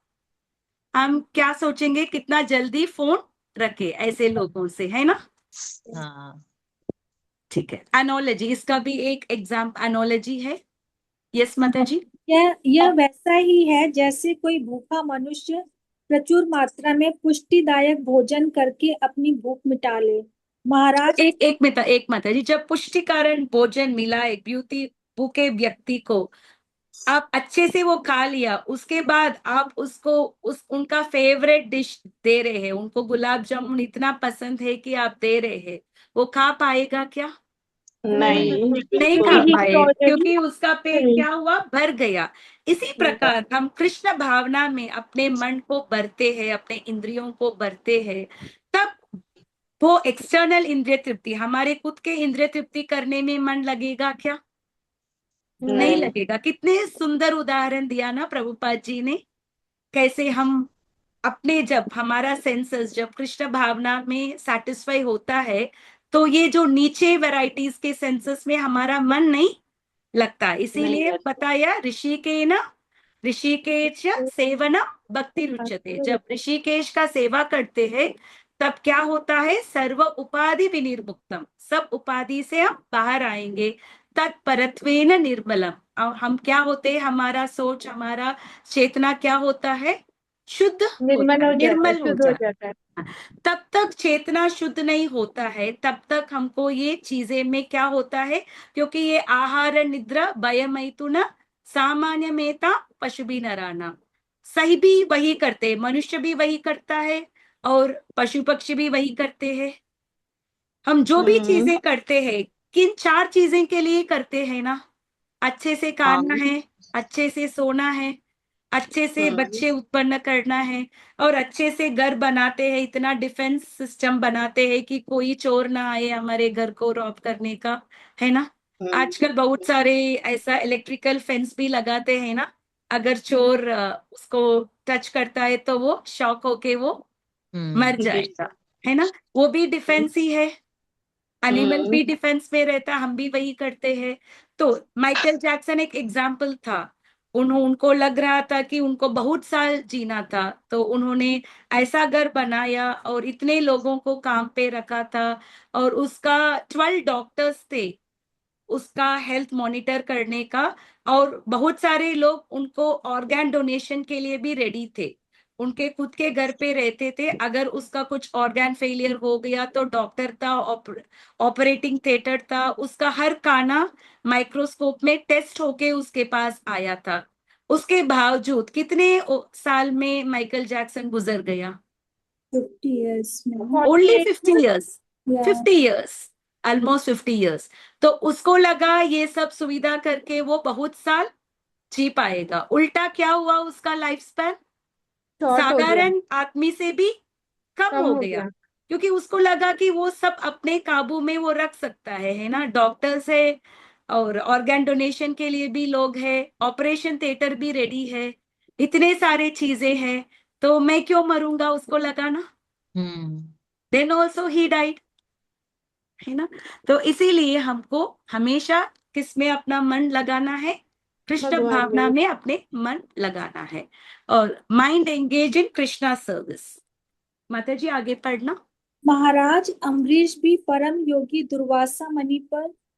S1: हम क्या सोचेंगे, कितना जल्दी फोन रखे ऐसे लोगों से, है ना?
S4: हाँ।
S1: ठीक है, एनोलॉजी, इसका भी एक एग्जाम एनोलॉजी है। यस माता जी।
S2: यह वैसा ही है जैसे कोई भूखा मनुष्य प्रचुर मात्रा में पुष्टिदायक भोजन करके अपनी भूख मिटा ले। महाराज।
S1: एक माता जी, जब पुष्टि कारण भोजन मिला एक ब्यूटी भूखे व्यक्ति को, आप अच्छे से वो खा लिया, उसके बाद आप उसको उस उनका फेवरेट डिश दे रहे हैं, उनको गुलाब जामुन इतना पसंद है कि आप दे रहे हैं, वो खा पाएगा क्या?
S3: नहीं।
S4: नहीं,
S1: नहीं
S4: बिल्कुल
S1: खा
S3: यही
S4: नहीं।
S3: तो
S1: पाए,
S3: ऑलरेडी।
S1: क्योंकि उसका पेट क्या हुआ, भर गया। इसी
S3: हम्म।
S1: प्रकार हम कृष्ण भावना में अपने मन को भरते हैं, अपने इंद्रियों को भरते हैं, तब वो एक्सटर्नल इंद्रिय तृप्ति, हमारे खुद के इंद्रिय तृप्ति करने में मन लगेगा क्या? नहीं
S3: नहीं।
S1: लगेगा। कितने सुंदर उदाहरण दिया ना प्रभुपाद जी ने, कैसे हम अपने, जब हमारा सेंसस जब कृष्ण भावना में सेटिस्फाई होता है, तो ये जो नीचे वैरायटीज के सेंसस में हमारा मन नहीं लगता।
S3: नहीं
S1: इसीलिए
S3: लगता।
S1: बताया ऋषिकेश सेवन भक्ति रुच्यते। जब ऋषिकेश का सेवा करते हैं, तब क्या होता है, सर्व उपाधि विनिर्मुक्तम, सब उपाधि से हम बाहर आएंगे। तत्परत्वेन निर्मलम, और हम क्या होते हैं, हमारा सोच, हमारा चेतना क्या होता है, शुद्ध होता
S3: निर्मल
S1: है,
S3: हो जाता है,
S1: निर्मल हो
S3: शुद्ध हो
S1: जाता
S3: जाता है।
S1: है। तब तक चेतना शुद्ध नहीं होता है, तब तक हमको ये चीजें में क्या होता है, क्योंकि ये आहार निद्रा भयमैथुन सामान्य मेता पशु भी नराना, सही भी वही करते हैं, मनुष्य भी वही करता है और पशु पक्षी भी वही करते हैं। हम जो भी
S3: हम्म।
S1: चीजें करते हैं, किन चार चीजें के लिए करते हैं ना, अच्छे से
S4: हाँ।
S1: खाना है, अच्छे से सोना है, अच्छे से
S3: हम्म।
S1: बच्चे उत्पन्न करना है, और अच्छे से घर बनाते हैं, इतना डिफेंस सिस्टम बनाते हैं कि कोई चोर ना आए हमारे घर को रॉब करने का, है ना। आजकल बहुत सारे ऐसा इलेक्ट्रिकल फेंस भी लगाते हैं ना, अगर चोर उसको टच करता है तो वो शॉक होके वो मर
S3: गिर।
S1: जाएगा, है ना। वो भी डिफेंस ही है, एनिमल
S3: हम्म।
S1: भी डिफेंस में रहता, हम भी वही करते हैं। तो माइकल जैक्सन एक एग्जाम्पल था, उनको लग रहा था कि उनको बहुत साल जीना था, तो उन्होंने ऐसा घर बनाया और इतने लोगों को काम पे रखा था, और उसका 12 डॉक्टर्स थे उसका हेल्थ मॉनिटर करने का, और बहुत सारे लोग उनको ऑर्गन डोनेशन के लिए भी रेडी थे, उनके खुद के घर पे रहते थे। अगर उसका कुछ ऑर्गन फेलियर हो गया तो डॉक्टर था, ऑपरेटिंग थिएटर था, उसका हर काना माइक्रोस्कोप में टेस्ट होके उसके पास आया था। उसके बावजूद कितने साल में माइकल जैक्सन गुजर गया?
S2: 50 years में।
S1: ओनली
S3: 48
S1: फिफ्टी
S3: में।
S1: ईयर्स
S2: या
S1: 50 ईयर्स, ऑलमोस्ट 50 ईयर्स। तो उसको लगा ये सब सुविधा करके वो बहुत साल जी पाएगा, उल्टा क्या हुआ, उसका लाइफ स्पैन
S3: शॉर्ट हो गया।
S1: साधारण आदमी से भी कम
S3: कम
S1: हो
S3: हो
S1: गया,
S3: गया।
S1: क्योंकि उसको लगा कि वो सब अपने काबू में वो रख सकता है ना। डॉक्टर्स है, और ऑर्गन डोनेशन के लिए भी लोग हैं, ऑपरेशन थिएटर भी रेडी है, इतने सारे चीजें हैं, तो मैं क्यों मरूंगा, उसको लगा ना।
S4: हम्म।
S1: देन ऑल्सो ही डाइड, है ना। तो इसीलिए हमको हमेशा किस में अपना मन लगाना है, कृष्ण
S3: भगवान
S1: भावना
S3: में।
S1: में अपने मन लगाना है, और mind engage in Krishna service. माता जी आगे पढ़ना।
S2: महाराज अम्बरीश भी परम योगी दुर्वासा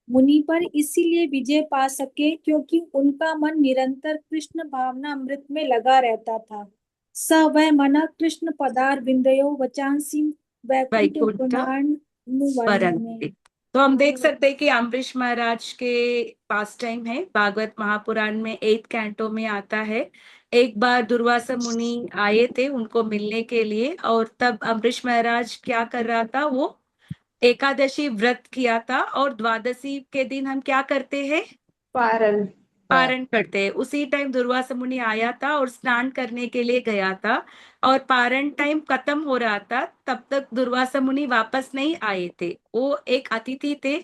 S2: मुनि पर इसीलिए विजय पा सके क्योंकि उनका मन निरंतर कृष्ण भावना अमृत में लगा रहता था। स वह मन कृष्ण पदार विंदयो वचांसी वैकुंठ
S1: वैकुंठ
S2: पुरानुवर्णने।
S1: स्मरन्ति। तो हम देख सकते हैं कि अम्बरीश महाराज के पास टाइम है, भागवत महापुराण में 8 कैंटो में आता है। एक बार दुर्वासा मुनि आए थे उनको मिलने के लिए, और तब अम्बरीश महाराज क्या कर रहा था, वो एकादशी व्रत किया था, और द्वादशी के दिन हम क्या करते हैं,
S3: पारन।
S1: पारण करते हैं। उसी टाइम दुर्वासा मुनि आया था और स्नान करने के लिए गया था, और पारण टाइम खत्म हो रहा था, तब तक दुर्वासा मुनि वापस नहीं आए थे। वो एक अतिथि थे,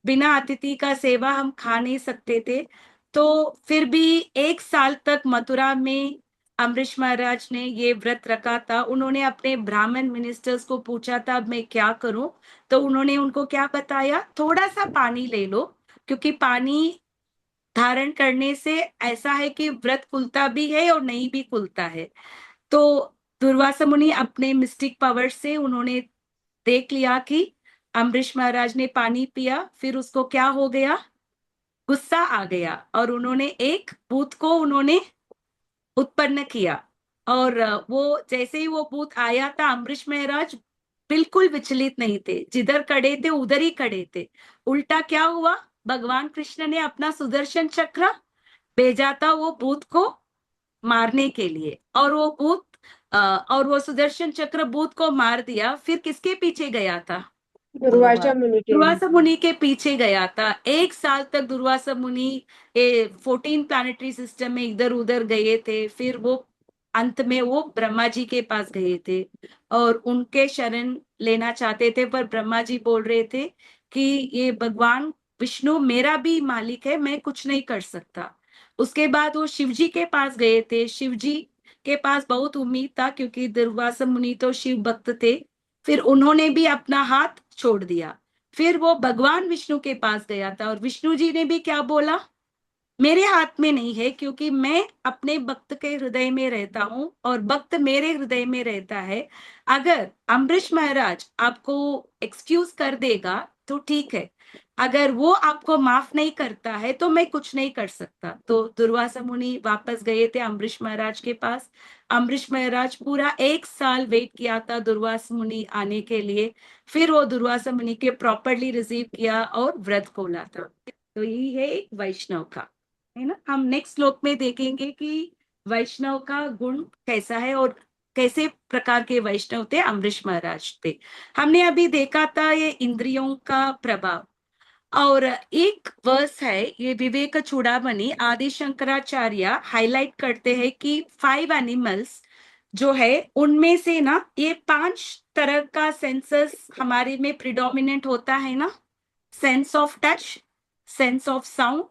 S1: बिना अतिथि का सेवा हम खा नहीं सकते थे। तो फिर भी 1 साल तक मथुरा में अम्बरीश महाराज ने ये व्रत रखा था। उन्होंने अपने ब्राह्मण मिनिस्टर्स को पूछा था अब मैं क्या करूं, तो उन्होंने उनको क्या बताया, थोड़ा सा पानी ले लो, क्योंकि पानी धारण करने से ऐसा है कि व्रत खुलता भी है और नहीं भी खुलता है। तो दुर्वासा मुनि अपने मिस्टिक पावर से उन्होंने देख लिया कि अम्बरीश महाराज ने पानी पिया, फिर उसको क्या हो गया, गुस्सा आ गया, और उन्होंने एक भूत को उन्होंने उत्पन्न किया। और वो जैसे ही वो भूत आया था, अम्बरीश महाराज बिल्कुल विचलित नहीं थे, जिधर खड़े थे उधर ही खड़े थे। उल्टा क्या हुआ, भगवान कृष्ण ने अपना सुदर्शन चक्र भेजा था वो भूत को मारने के लिए, और वो भूत और वो सुदर्शन चक्र भूत को मार दिया। फिर किसके पीछे गया था?
S3: दुर्वासा मुनि के।
S1: दुर्वासा मुनि के पीछे गया था। 1 साल तक दुर्वासा मुनि 14 प्लानिटरी सिस्टम में इधर उधर गए थे। फिर वो अंत में वो ब्रह्मा जी के पास गए थे और उनके शरण लेना चाहते थे, पर ब्रह्मा जी बोल रहे थे कि ये भगवान विष्णु मेरा भी मालिक है, मैं कुछ नहीं कर सकता। उसके बाद वो शिव जी के पास गए थे। शिव जी के पास बहुत उम्मीद था क्योंकि दुर्वासा मुनि तो शिव भक्त थे। फिर उन्होंने भी अपना हाथ छोड़ दिया। फिर वो भगवान विष्णु के पास गया था और विष्णु जी ने भी क्या बोला? मेरे हाथ में नहीं है, क्योंकि मैं अपने भक्त के हृदय में रहता हूं और भक्त मेरे हृदय में रहता है। अगर अम्बरीश महाराज आपको एक्सक्यूज कर देगा तो ठीक है, अगर वो आपको माफ नहीं करता है तो मैं कुछ नहीं कर सकता। तो दुर्वासा मुनि वापस गए थे अम्बरीश महाराज के पास। अम्बरीश महाराज पूरा 1 साल वेट किया था दुर्वासा मुनि आने के लिए। फिर वो दुर्वासा मुनि के प्रॉपरली रिसीव किया और व्रत खोला था। तो यही है एक वैष्णव का, है ना। हम नेक्स्ट श्लोक में देखेंगे कि वैष्णव का गुण कैसा है और कैसे प्रकार के वैष्णव थे अम्बरीश महाराज थे। हमने अभी देखा था ये इंद्रियों का प्रभाव। और एक वर्स है, ये विवेक चूड़ामणि आदि शंकराचार्य हाईलाइट करते हैं कि 5 एनिमल्स जो है उनमें से ना ये 5 तरह का सेंसस हमारे में प्रिडोमिनेंट होता है ना। Sense of touch, sense of sound,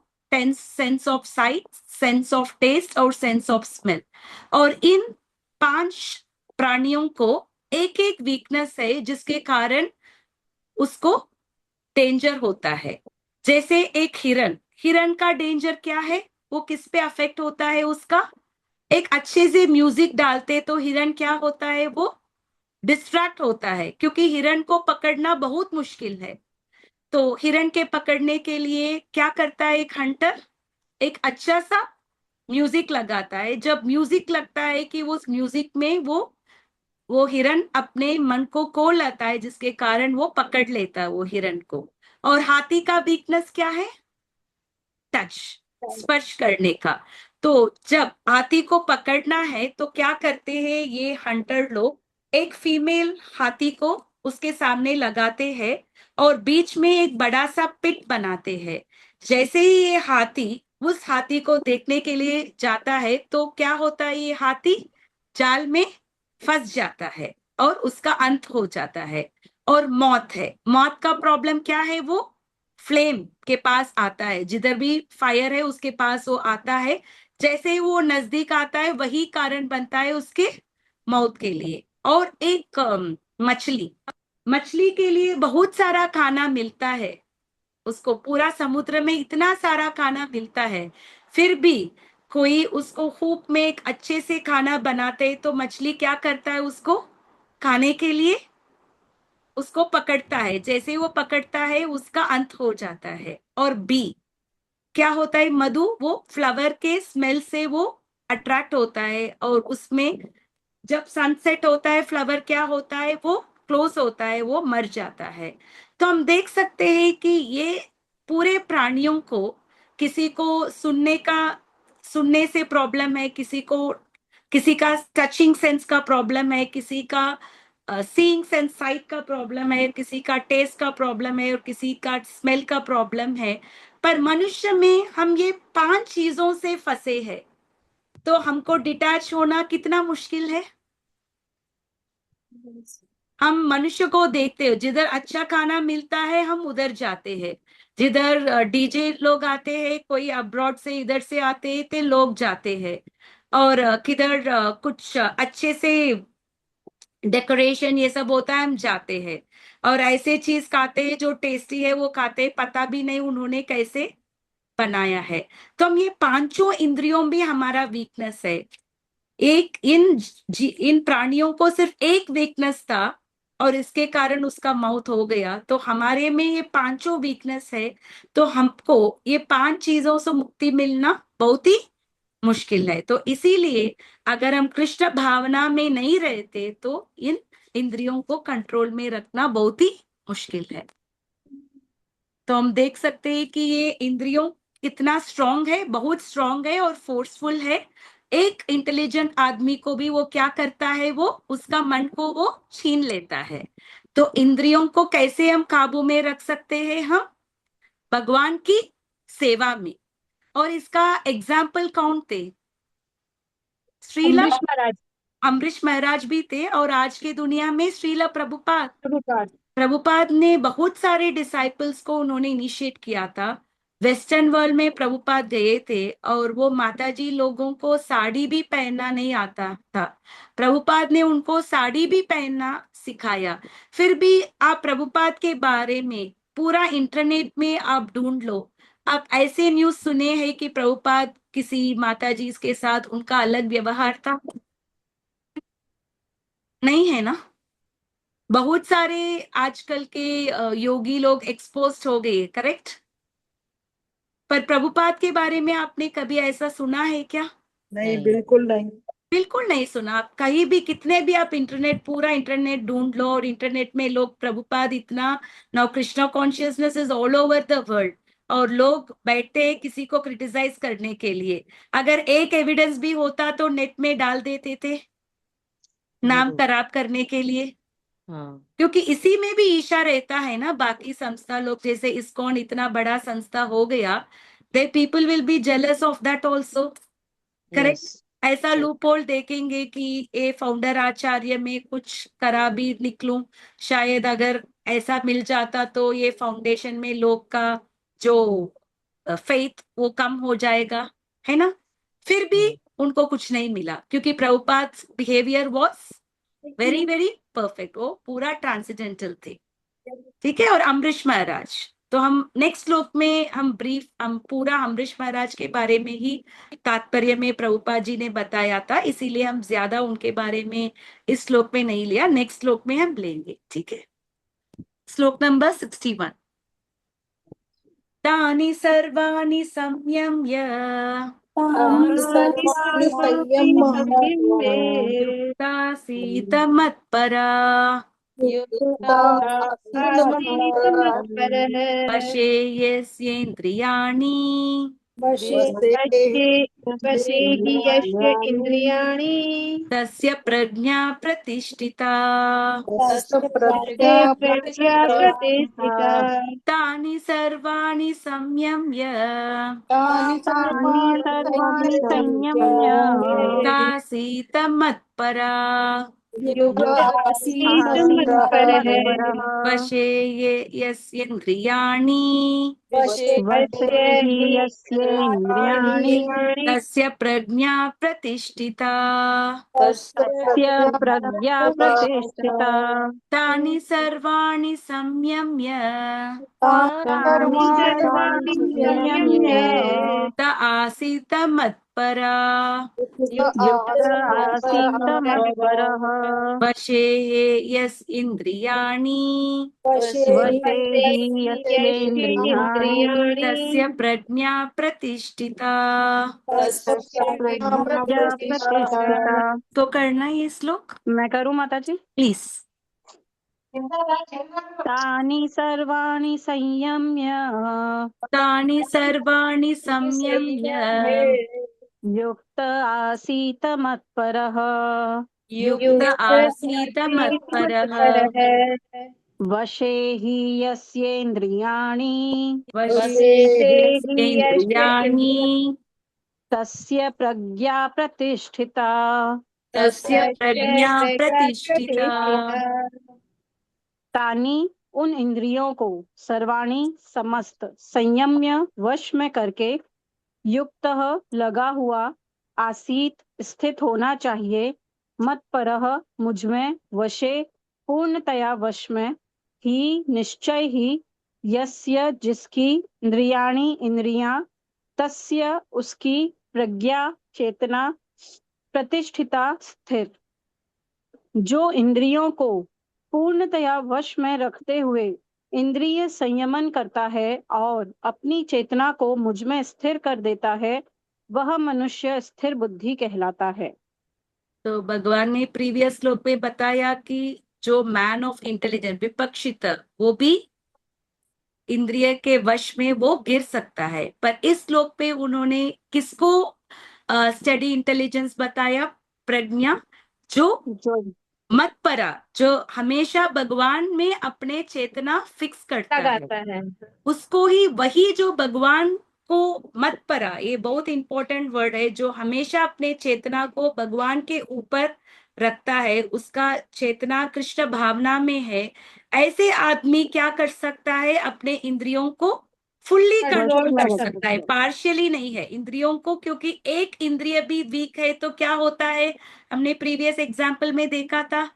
S1: sense of sight, sense of taste और सेंस ऑफ स्मेल। और इन 5 प्राणियों को एक एक वीकनेस है जिसके कारण उसको डेंजर होता है। जैसे एक हिरन, हिरन का डेंजर क्या है? वो किस पे अफेक्ट होता है उसका? एक अच्छे से म्यूजिक डालते तो हिरन क्या होता है? वो डिस्ट्रैक्ट होता है, क्योंकि हिरन को पकड़ना बहुत मुश्किल है। तो हिरन के पकड़ने के लिए क्या करता है एक हंटर? एक अच्छा सा म्यूजिक लगाता है। जब म्यूजिक लगता है कि उस म्यूजिक में वो हिरन अपने मन को खो लेता है, जिसके कारण वो पकड़ लेता है वो हिरन को। और हाथी का वीकनेस क्या है? टच, स्पर्श करने का। तो जब हाथी को पकड़ना है तो क्या करते हैं ये हंटर लोग? एक फीमेल हाथी को उसके सामने लगाते हैं और बीच में एक बड़ा सा पिट बनाते हैं। जैसे ही ये हाथी उस हाथी को देखने के लिए जाता है तो क्या होता है? ये हाथी जाल में फंस जाता है और उसका अंत हो जाता है। और मौत है, मौत का प्रॉब्लम क्या है? वो फ्लेम के पास आता है, जिधर भी फायर है उसके पास वो आता है। जैसे ही वो नजदीक आता है वही कारण बनता है उसके मौत के लिए। और एक मछली, मछली के लिए बहुत सारा खाना मिलता है, उसको पूरा समुद्र में इतना सारा खाना मिलता है, फिर भी कोई उसको हुक में एक अच्छे से खाना बनाते तो मछली क्या करता है? उसको खाने के लिए उसको पकड़ता है। जैसे ही वो पकड़ता है उसका अंत हो जाता है। और बी क्या होता है? मधु, वो फ्लावर के स्मेल से वो अट्रैक्ट होता है और उसमें जब सनसेट होता है फ्लावर क्या होता है? वो क्लोज होता है, वो मर जाता है। तो हम देख सकते हैं कि ये पूरे प्राणियों को, किसी को सुनने से प्रॉब्लम है, किसी का टचिंग सेंस का प्रॉब्लम है, किसी का सीइंग सेंस साइट का प्रॉब्लम है, किसी का टेस्ट का प्रॉब्लम है और किसी का स्मेल का प्रॉब्लम है। पर मनुष्य में हम ये 5 चीजों से फंसे हैं, तो हमको डिटैच होना कितना मुश्किल है। हम मनुष्य को देखते हो, जिधर अच्छा खाना मिलता है हम उधर जाते हैं, जिधर डीजे लोग आते हैं, कोई अब्रॉड से इधर से आते हैं तो लोग जाते हैं। और किधर कुछ अच्छे से डेकोरेशन ये सब होता है हम जाते हैं। और ऐसे चीज खाते हैं जो टेस्टी है वो खाते हैं, पता भी नहीं उन्होंने कैसे बनाया है। तो हम ये 5 इंद्रियों भी हमारा वीकनेस है। एक इन प्राणियों को सिर्फ एक वीकनेस था और इसके कारण उसका मौत हो गया। तो हमारे में ये 5 वीकनेस है। तो हमको ये 5 चीजों से मुक्ति मिलना बहुत ही मुश्किल है। तो इसीलिए अगर हम कृष्ण भावना में नहीं रहते तो इन इंद्रियों को कंट्रोल में रखना बहुत ही मुश्किल है। तो हम देख सकते हैं कि ये इंद्रियों कितना स्ट्रांग है, बहुत स्ट्रांग है और फोर्सफुल है। एक इंटेलिजेंट आदमी को भी वो क्या करता है, वो उसका मन को वो छीन लेता है। तो इंद्रियों को कैसे हम काबू में रख सकते हैं? हम भगवान की सेवा में। और इसका एग्जाम्पल कौन थे? श्रीला
S2: अम्बरीश महाराज।
S1: अम्बरीश महाराज भी थे, और आज की दुनिया में श्रीला प्रभुपाद।
S2: प्रभुपाद।
S1: प्रभुपाद ने बहुत सारे डिसाइपल्स को उन्होंने इनिशिएट किया था। वेस्टर्न वर्ल्ड में प्रभुपाद गए थे, और वो माताजी लोगों को साड़ी भी पहनना नहीं आता था। प्रभुपाद ने उनको साड़ी भी पहनना सिखाया। फिर भी आप प्रभुपाद के बारे में पूरा इंटरनेट में आप ढूंढ लो, आप ऐसे न्यूज़ सुने हैं कि प्रभुपाद किसी माताजी के साथ उनका अलग व्यवहार था? नहीं है ना। बहुत सारे आजकल के योगी लोग एक्सपोज हो गए, करेक्ट? पर प्रभुपाद के बारे में आपने कभी ऐसा सुना है क्या?
S2: नहीं,
S4: नहीं।
S2: बिल्कुल नहीं।
S1: बिल्कुल नहीं सुना। आप कहीं भी, कितने भी आप इंटरनेट, पूरा इंटरनेट ढूंढ लो, और इंटरनेट में लोग प्रभुपाद इतना, now Krishna consciousness is all over the world, और लोग बैठते हैं किसी को क्रिटिसाइज करने के लिए। अगर एक एविडेंस भी होता तो नेट में डाल देते थे, नाम
S4: जरूर।
S1: खराब करने के लिए।
S4: हाँ।
S1: क्योंकि इसी में भी ईर्ष्या रहता है ना। बाकी संस्था लोग, जैसे इस्कॉन इतना बड़ा संस्था हो गया, they people will be jealous of that also,
S4: yes.
S1: Correct? ऐसा लूप होल देखेंगे कि ए फाउंडर आचार्य में कुछ करा भी निकलूं, शायद अगर ऐसा मिल जाता तो ये फाउंडेशन में लोग का जो फेथ वो कम हो जाएगा, है ना। फिर भी उनको कुछ नहीं मिला, क्योंकि Prabhupada behaviour was very very perfect, वो पूरा ट्रांसेंडेंटल थे। ठीक है। और अम्बरीश महाराज, तो हम नेक्स्ट श्लोक में हम पूरा अम्बरीश महाराज के बारे में ही तात्पर्य में प्रभुपाद जी ने बताया था, इसीलिए हम ज्यादा उनके बारे में इस श्लोक में नहीं लिया, नेक्स्ट श्लोक में हम लेंगे। ठीक है। श्लोक नंबर 61। तानि सर्वाणि संयम्य
S2: तानि
S3: तानि
S2: सर्वाणि
S3: सर्वाणि
S2: संयम्य
S3: संयम्य
S1: युक्तासीत मत्परा
S2: युक्तासीत्
S3: आसीत्
S2: मत्परः
S3: मत्परः
S1: वशे यस्येन्द्रियाणि
S2: वशे
S3: वशे वशे हि यस्य इन्द्रियाणि
S1: तस्य प्रज्ञा प्रतिष्ठिता।
S2: तस्य
S3: ते
S2: प्रज्ञा
S3: प्रज्ञा
S2: प्रतिष्ठिता।
S3: प्रतिष्ठिता।
S1: तानि सर्वाणि संयम्य
S2: तानि
S5: तानि
S2: सर्वाणि
S5: सर्वाणि
S2: संयम्य
S5: संयम्य
S1: युक्तासीत मत्परा
S3: युक्तासीत्
S5: आसीत
S3: मत्परः
S5: मत्परः
S1: वशे ये यस्येन्द्रियाणि
S2: वशे
S5: वशे
S3: वश्य
S5: हि
S3: हि
S5: यस्येन्द्रियाणि
S3: इन्द्रियाणि
S1: तस्य प्रज्ञा प्रतिष्ठिता।
S2: तस्य
S5: तस्य
S2: प्रज्ञा
S5: प्रज्ञा
S2: प्रतिष्ठिता।
S5: प्रतिष्ठिता।
S1: तानि सर्वाणि संयम्य
S2: तानि
S3: तानि
S5: तानि
S2: सर्वाणि
S3: सर्वाणि
S5: सर्वाणि
S2: संयम्य
S5: संयम्य
S3: संयम्य
S1: युक्त आसीत मत्परा
S2: युक्त
S5: युक्त आसीत
S2: आसीत्
S5: मत्परः
S1: वशे ये यस् इन्द्रियाणि
S2: वशे
S5: वशे
S3: वशे
S5: हि
S3: हि यस्य
S5: यस्येन्द्रियाणि
S1: तस्य
S3: इन्द्रियाणि
S1: प्रज्ञा प्रतिष्ठिता।
S2: तस्य
S5: तस्य
S2: प्रज्ञा
S5: प्रज्ञा
S2: प्रतिष्ठिता।
S5: प्रतिष्ठिता।
S1: तो करना ये श्लोक
S5: मैं करूं माता जी?
S1: प्लीज।
S5: तानि सर्वाणि संयम्य
S1: तानि सर्वाणि संयम्य
S5: युक्त आसीत मत्परः
S1: युक्त
S3: युक्त
S1: आसीत
S3: आसीत्
S1: मत्परः
S3: मत्परः
S5: वशे हि यस्येन्द्रियाणि
S1: वशे
S2: वशे
S3: वशे हि यस्य
S1: यस्येन्द्रियाणि
S5: तस्य प्रज्ञा प्रतिष्ठिता।
S1: तस्य
S3: तस्य
S1: प्रज्ञा
S3: प्रज्ञा
S1: प्रतिष्ठिता।
S3: प्रतिष्ठिता।
S5: तानि उन इंद्रियों को सर्वाणि समस्त संयम्य वश में करके युक्त लगा हुआ आसीत स्थित होना चाहिए मत्परः मुझ में वशे पूर्णतया वश में ही निश्चय ही यस्य जिसकी इंद्रियाणि इंद्रियां तस्य उसकी प्रज्ञा चेतना प्रतिष्ठिता स्थिर जो इंद्रियों को पूर्णतया वश में रखते हुए इंद्रिय संयमन करता है और अपनी चेतना को मुझ में स्थिर कर देता है वह मनुष्य स्थिर बुद्धि कहलाता है।
S1: तो भगवान ने प्रीवियस श्लोक में बताया कि जो मैन ऑफ इंटेलिजेंस विपक्षित, वो भी इंद्रिय के वश में वो गिर सकता है। पर इस श्लोक पे उन्होंने किसको स्टडी इंटेलिजेंस बताया? प्रज्ञा, जो
S5: जो
S1: मतपरा, जो हमेशा भगवान में अपने चेतना फिक्स करता है,
S3: लगाता है।
S1: उसको ही, वही जो भगवान को, मतपरा, ये बहुत इंपॉर्टेंट वर्ड है, जो हमेशा अपने चेतना को भगवान के ऊपर रखता है, उसका चेतना कृष्ण भावना में है। ऐसे आदमी क्या कर सकता है? अपने इंद्रियों को फुल्ली
S3: कंट्रोल
S1: कंट्रोल
S5: वश में
S1: कर
S3: कर
S5: रख
S1: सकता है,
S3: सकते
S5: सकते
S3: हैं।
S1: पार्शियली नहीं है इंद्रियों को। क्योंकि एक इंद्रिय भी वीक है तो क्या होता है? हमने प्रीवियस एग्जाम्पल में देखा था,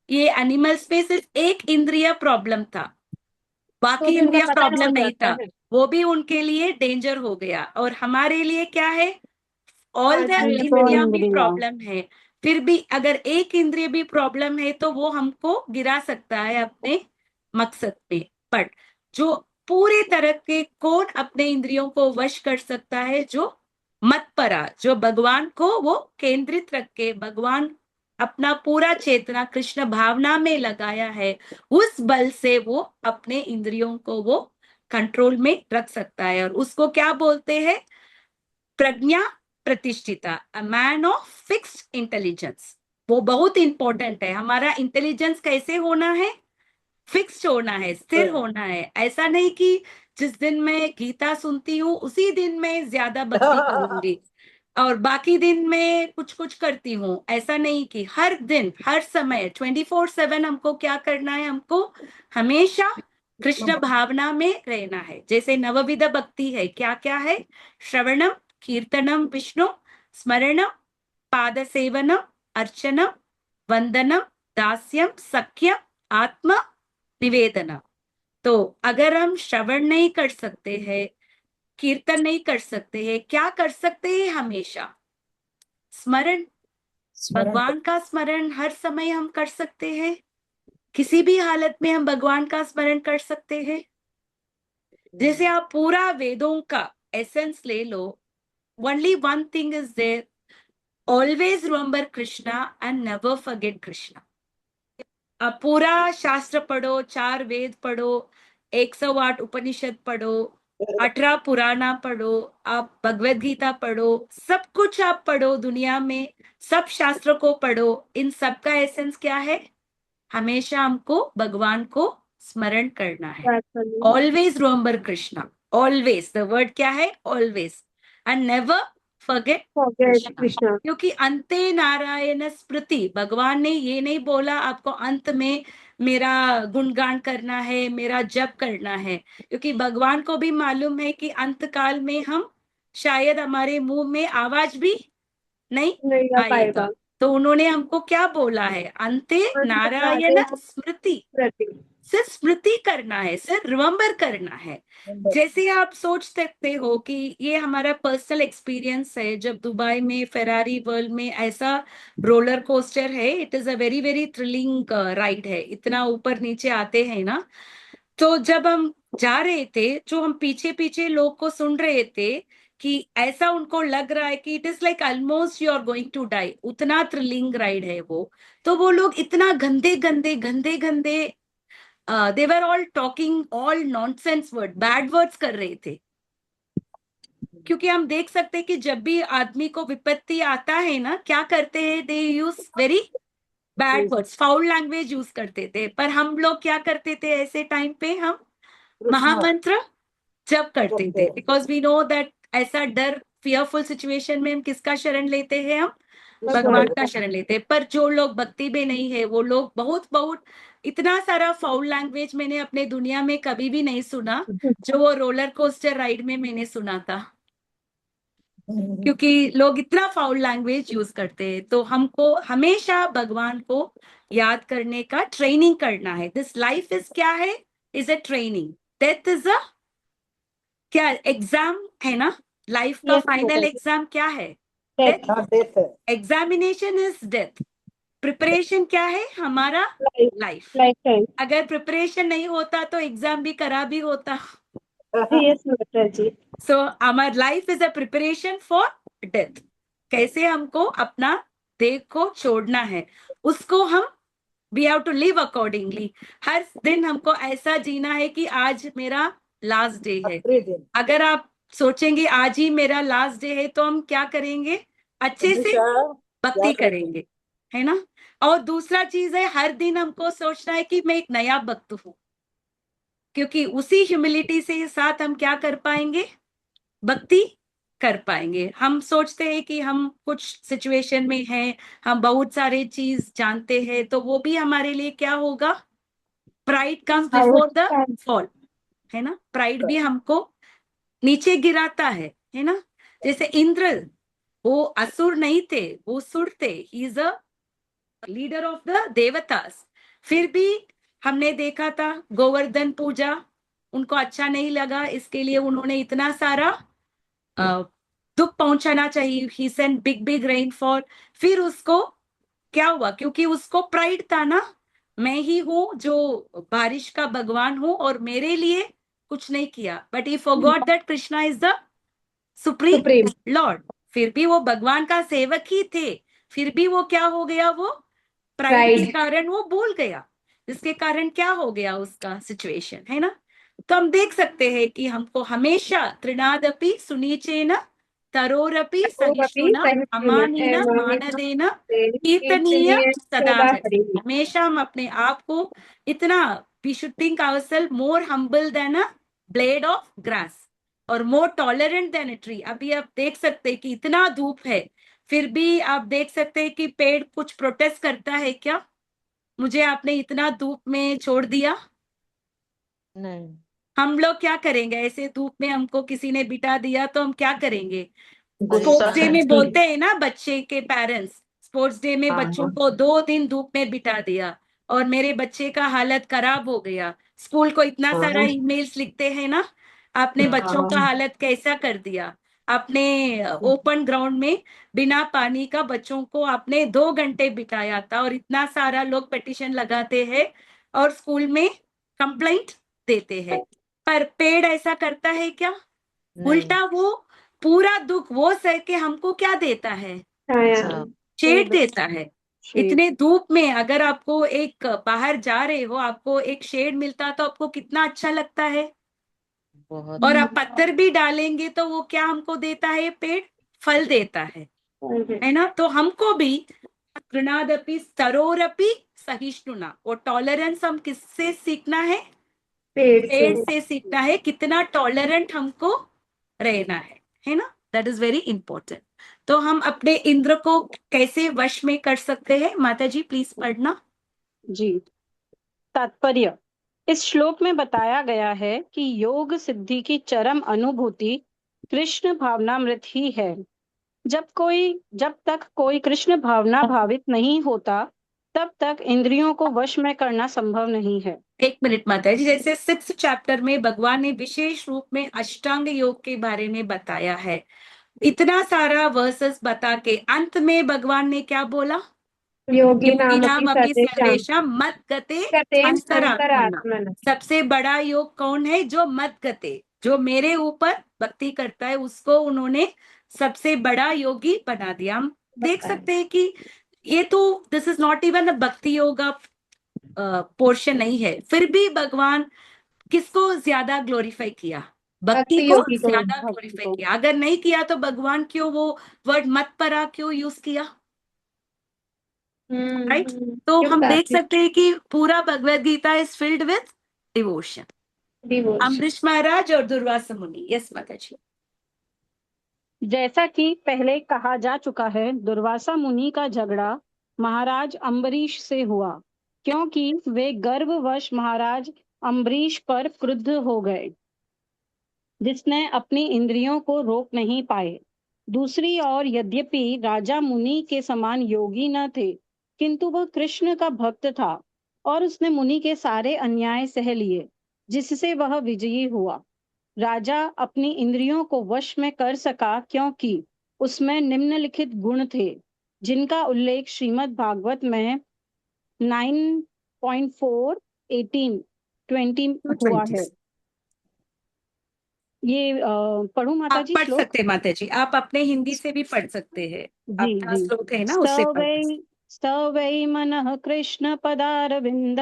S1: ये एनिमल्स में सिर्फ एक इंद्रिय प्रॉब्लम था,
S3: तो
S1: बाकी
S3: भी उनका
S1: इंद्रिय
S3: पतन हो
S1: प्रॉब्लम नहीं
S3: जाता
S1: था।
S3: है।
S1: वो भी उनके लिए डेंजर हो गया। और हमारे लिए क्या है? ऑल द
S3: पांचों
S5: हैं। तो
S1: इंद्रिया भी
S5: इंद्रिया
S1: प्रॉब्लम है। फिर भी अगर एक इंद्रिय भी प्रॉब्लम है तो वो हमको गिरा सकता है अपने मकसद पे। बट जो पूरे तरह के, कौन अपने इंद्रियों को वश कर सकता है? जो मतपरा, जो भगवान को वो केंद्रित रख के, भगवान अपना पूरा चेतना कृष्ण भावना में लगाया है, उस बल से वो अपने इंद्रियों को वो कंट्रोल में रख सकता है। और उसको क्या बोलते हैं? प्रज्ञा प्रतिष्ठिता, a man of fixed intelligence. वो बहुत इंपॉर्टेंट है। हमारा इंटेलिजेंस कैसे होना है? फिक्स्ड होना है, स्थिर होना है। ऐसा नहीं कि जिस दिन मैं गीता सुनती हूँ उसी दिन मैं ज्यादा भक्ति करूंगी और बाकी दिन में कुछ कुछ करती हूँ। ऐसा नहीं, कि हर दिन हर समय 24/7 हमको क्या करना है? हमको हमेशा कृष्ण भावना में रहना है। जैसे नवविध भक्ति है, क्या क्या है? श्रवणम, कीर्तनम विष्णु, स्मरणम, पाद सेवनम, अर्चनम, वंदनम, दास्यम, सख्यम, आत्म निवेदनम। तो अगर हम श्रवण नहीं कर सकते हैं, कीर्तन नहीं कर सकते हैं, क्या कर सकते हैं? हमेशा स्मरण, भगवान का स्मरण हर समय हम कर सकते हैं। किसी भी हालत में हम भगवान का स्मरण कर सकते हैं। जैसे आप पूरा वेदों का एसेंस ले लो, only one thing is there, always remember Krishna and never forget Krishna. आप पूरा शास्त्र पढ़ो, 4 वेद पढ़ो, 108 उपनिषद पढ़ो, 18 पुराना पढ़ो, आप भगवत गीता पढ़ो, सब कुछ आप पढ़ो, दुनिया में सब शास्त्र को पढ़ो। इन सब का एसेंस क्या है? हमेशा हमको भगवान को स्मरण करना है। Always remember Krishna, always, the word क्या है? Always, and never forget
S3: forget
S1: Krishna.
S3: Krishna.
S1: क्योंकि अंते नारायण स्मृति, भगवान ने ये नहीं बोला आपको अंत में मेरा गुणगान करना है, मेरा जप करना है। क्योंकि भगवान को भी मालूम है कि अंत काल में हम शायद हमारे मुंह में आवाज भी नहीं
S3: नहीं आ
S1: आएगा।
S3: पाएगा।
S1: तो उन्होंने हमको क्या बोला है? अंते नारायण स्मृति,
S3: प्रति।
S1: सिर्फ स्मृति करना है, सिर्फ रिमेम्बर करना है। जैसे आप सोच सकते हो कि ये हमारा पर्सनल एक्सपीरियंस है, जब दुबई में फेरारी वर्ल्ड में ऐसा रोलर कोस्टर है, it is a very very thrilling ride है, इतना ऊपर नीचे आते हैं ना। तो जब हम जा रहे थे, जो हम पीछे पीछे लोग को सुन रहे थे, कि ऐसा उनको लग रहा है कि it is like almost you are going to die, उतना थ्रिलिंग राइड है वो। तो वो लोग इतना गंदे गंदे गंदे गंदे, they were all talking all nonsense word, bad words कर रहे थे। क्योंकि हम देख सकते हैं कि जब भी आदमी को विपत्ति आता है ना, क्या करते हैं? They use very bad words, foul language use करते थे। पर हम लोग क्या करते थे ऐसे टाइम पे? हम महामंत्र जप करते थे, बिकॉज वी नो दैट ऐसा डर, फियरफुल सिचुएशन में हम किसका शरण लेते हैं? हम भगवान का शरण लेते हैं। पर जो लोग भक्ति में नहीं है, वो लोग बहुत बहुत, इतना सारा फाउल लैंग्वेज मैंने अपने दुनिया में कभी भी नहीं सुना जो वो रोलर कोस्टर राइड में मैंने सुना था। क्योंकि लोग इतना फाउल लैंग्वेज यूज करते हैं। तो हमको हमेशा भगवान को याद करने का ट्रेनिंग करना है। दिस लाइफ इज क्या है? Is a training. Death is a क्या? एग्जाम है ना। लाइफ का
S3: Yes,
S1: फाइनल
S3: Mataji.
S1: एग्जाम क्या है?
S3: Death.
S1: Death. Examination is death. Preparation क्या है? हमारा
S3: Life.
S1: लाइफ।
S3: Lifetime.
S1: अगर प्रिपरेशन नहीं होता तो एग्जाम भी करा भी होता।
S3: Yes, Mataji.
S1: So our life is a preparation for death. कैसे हमको अपना देह को छोड़ना है, उसको हम, we have to live accordingly. हर दिन हमको ऐसा जीना है कि आज मेरा लास्ट डे है।
S2: आखिरी दिन
S1: अगर आप सोचेंगे आज ही मेरा लास्ट डे है, तो हम क्या करेंगे? अच्छे से
S2: हमेशा
S1: भक्ति
S2: याद रखें।
S1: करेंगे, है ना। और दूसरा चीज है, हर दिन हमको सोचना है कि मैं एक नया भक्त हूं, क्योंकि उसी ह्यूमिलिटी से साथ हम क्या कर पाएंगे? भक्ति कर पाएंगे। हम सोचते हैं कि हम कुछ सिचुएशन में हैं, हम बहुत सारे चीज जानते हैं, तो वो भी हमारे लिए क्या होगा? Pride comes before the fall, है ना। प्राइड भी हमको नीचे गिराता है ना। जैसे इंद्र, वो असुर नहीं थे, वो सुर थे। He is a leader of the देवतास। फिर भी हमने देखा था गोवर्धन पूजा उनको अच्छा नहीं लगा, इसके लिए उन्होंने इतना सारा अ, दुख पहुंचाना चाहिए। ही सेंट बिग बिग रेनफॉल। फिर उसको क्या हुआ? क्योंकि उसको प्राइड था ना, मैं ही हूं जो बारिश का भगवान हूं, और मेरे लिए कुछ नहीं किया। But he forgot that Krishna is the
S3: supreme.
S1: Supreme Lord. फिर भी वो भगवान का सेवक ही थे, फिर भी वो क्या हो गया? वो प्राइड के
S3: प्राइड।
S1: कारण वो भूल गया, जिसके कारण क्या हो गया उसका सिचुएशन, है ना। तो हम देख सकते हैं कि हमको हमेशा तृणादपि सुनीचेन तरोरपि
S3: तथोपि
S1: सहिष्णुना अमानेन
S3: सहिष्णुना
S1: मानदेन कीर्तनीय
S3: कीर्तनीय
S1: सदा
S3: सदा
S1: हरि।
S3: हरिः।
S1: हमेशा हम अपने आप को इतना, we should think ourself more humble than a blade of grass और more tolerant than a tree. अभी आप देख सकते हैं कि इतना धूप है, फिर भी आप देख सकते हैं कि पेड़ कुछ प्रोटेस्ट करता है क्या? मुझे आपने इतना धूप में छोड़ दिया।
S4: नहीं।
S1: हम लोग क्या करेंगे? ऐसे धूप में हमको किसी ने बिठा दिया तो हम क्या करेंगे? स्पोर्ट्स डे
S4: परेशान।
S1: में बोलते हैं ना बच्चे के पेरेंट्स, स्पोर्ट्स डे में बच्चों को 2 दिन धूप में बिठा दिया और मेरे बच्चे का हालत खराब हो गया। स्कूल को इतना सारा ईमेल्स लिखते हैं ना, आपने बच्चों का हालत कैसा कर दिया। आपने ओपन ग्राउंड में बिना पानी का बच्चों को आपने 2 घंटे बिताया था, और इतना सारा लोग पिटीशन लगाते हैं और स्कूल में कंप्लेंट देते हैं। पर पेड़ ऐसा करता है क्या?
S4: नहीं।
S1: उल्टा वो पूरा दुख वो सह के हमको क्या देता है?
S3: छाया।
S4: अच्छा।
S1: शेड देता है।
S5: शेड।
S1: इतने धूप में अगर आपको एक बाहर जा रहे हो, आपको एक शेड मिलता तो आपको कितना अच्छा लगता है।
S4: बहुत।
S1: और आप पत्थर भी डालेंगे तो वो क्या हमको देता है? पेड़ फल देता है ना। तो हमको भी कृणादपि स्तरोरपि सहिष्णुना, वो टॉलरेंस हम किससे सीखना है?
S3: पेड़ से।
S1: पेड़ से सीखना है, कितना टॉलरेंट हमको रहना है ना। That is very important. तो हम अपने इंद्र को कैसे वश में कर सकते हैं? माता जी प्लीज पढ़ना।
S5: जी। तात्पर्य। इस श्लोक में बताया गया है कि योग सिद्धि की चरम अनुभूति कृष्ण भावनामृत ही है। जब तक कोई कृष्ण भावना भावित नहीं होता, तब तक इंद्रियों को वश में करना संभव नहीं है।
S1: एक मिनट माता जी, जैसे 6th चैप्टर में भगवान ने विशेष रूप में अष्टांग योग के बारे में बताया है, इतना सारा वर्सेस बता के अंत में भगवान ने क्या बोला?
S3: योगी नाम
S1: योगिनाम
S3: अपनी
S1: अपि
S3: सर्वेषां
S1: सर्वेषां मत गते
S3: गते
S1: अंतरात्मना।
S3: अंतरात्मन।
S1: सबसे बड़ा योग कौन है? जो मत गते, जो मेरे ऊपर भक्ति करता है, उसको उन्होंने सबसे बड़ा योगी बना दिया। हम देख सकते हैं कि ये तो दिस इज नॉट इवन अ भक्ति योगा पोर्शन नहीं है, फिर भी भगवान किसको ज्यादा ग्लोरीफाई किया? भक्ति
S3: भक्ति
S1: को
S3: योगी को।
S1: ज्यादा
S5: भक्ति
S1: ग्लोरीफाई
S5: को।
S1: किया। अगर नहीं किया तो भगवान क्यों वो वर्ड मत परा क्यों यूज किया? राइट। तो
S3: क्यों
S1: हम देख
S3: प्रार्थना?
S1: सकते हैं कि पूरा Bhagavad Gita is filled with devotion.
S3: Devotion.
S1: Ambarish Maharaj और दुर्वासा मुनि। यस माता जी।
S5: जैसा कि पहले कहा जा चुका है, दुर्वासा मुनि का झगड़ा महाराज अम्बरीश से हुआ, क्योंकि वे गर्ववश महाराज अम्बरीश पर क्रुद्ध हो गए, जिसने अपनी इंद्रियों को रोक नहीं पाए। दूसरी ओर यद्यपि राजा मुनि के समान योगी न थे, किंतु वह कृष्ण का भक्त था और उसने मुनि के सारे अन्याय सह लिए, जिससे वह विजयी हुआ। राजा अपनी इंद्रियों को वश में कर सका क्योंकि उसमें निम्नलिखित गुण थे, जिनका उल्लेख श्रीमद् भागवत में 9.4 18 20 हुआ है। ये पढ़ूं माता
S1: आप
S5: जी
S1: पढ़
S5: श्लोक?
S1: सकते हैं माता जी, आप अपने हिंदी से भी पढ़ सकते हैं।
S5: जी
S1: अपना
S5: जी।
S1: श्लोक है ना,
S5: स
S1: उससे पढ़
S5: वै
S1: सकते
S5: स वै मनः कृष्ण पदारविंद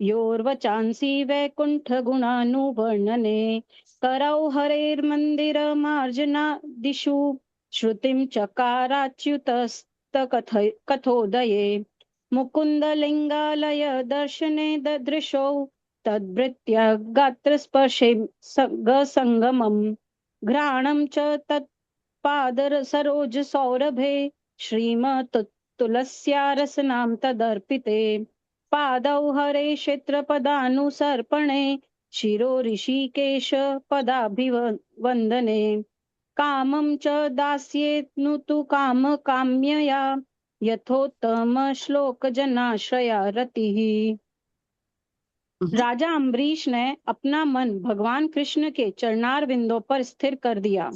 S5: योर्वचांसि वैकुंठ गुणानुवर्णने करौ हरेर्मन्दिर मार्जना दिशु श्रुतिं चकाराच्युतस्तकथोदये मुकुन्दलिङ्गालय दर्शने ददृशौ तद्भृत्य गात्रस्पर्शे गसङ्गमम् घ्राणं च तत्पादर सरोज सौरभे श्रीमतुलस्या रसनां तदर्पिते पादौ हरे क्षेत्रपदानुसर्पणे शिरो ऋषिकेश पदाभिवन्दने कामं च दास्येत्नु काम काम्यया यथोत्तम श्लोक जनाश्रया रतिः। राजा अम्बरीश ने अपना मन भगवान कृष्ण के चरणार विंदों पर स्थिर कर दिया,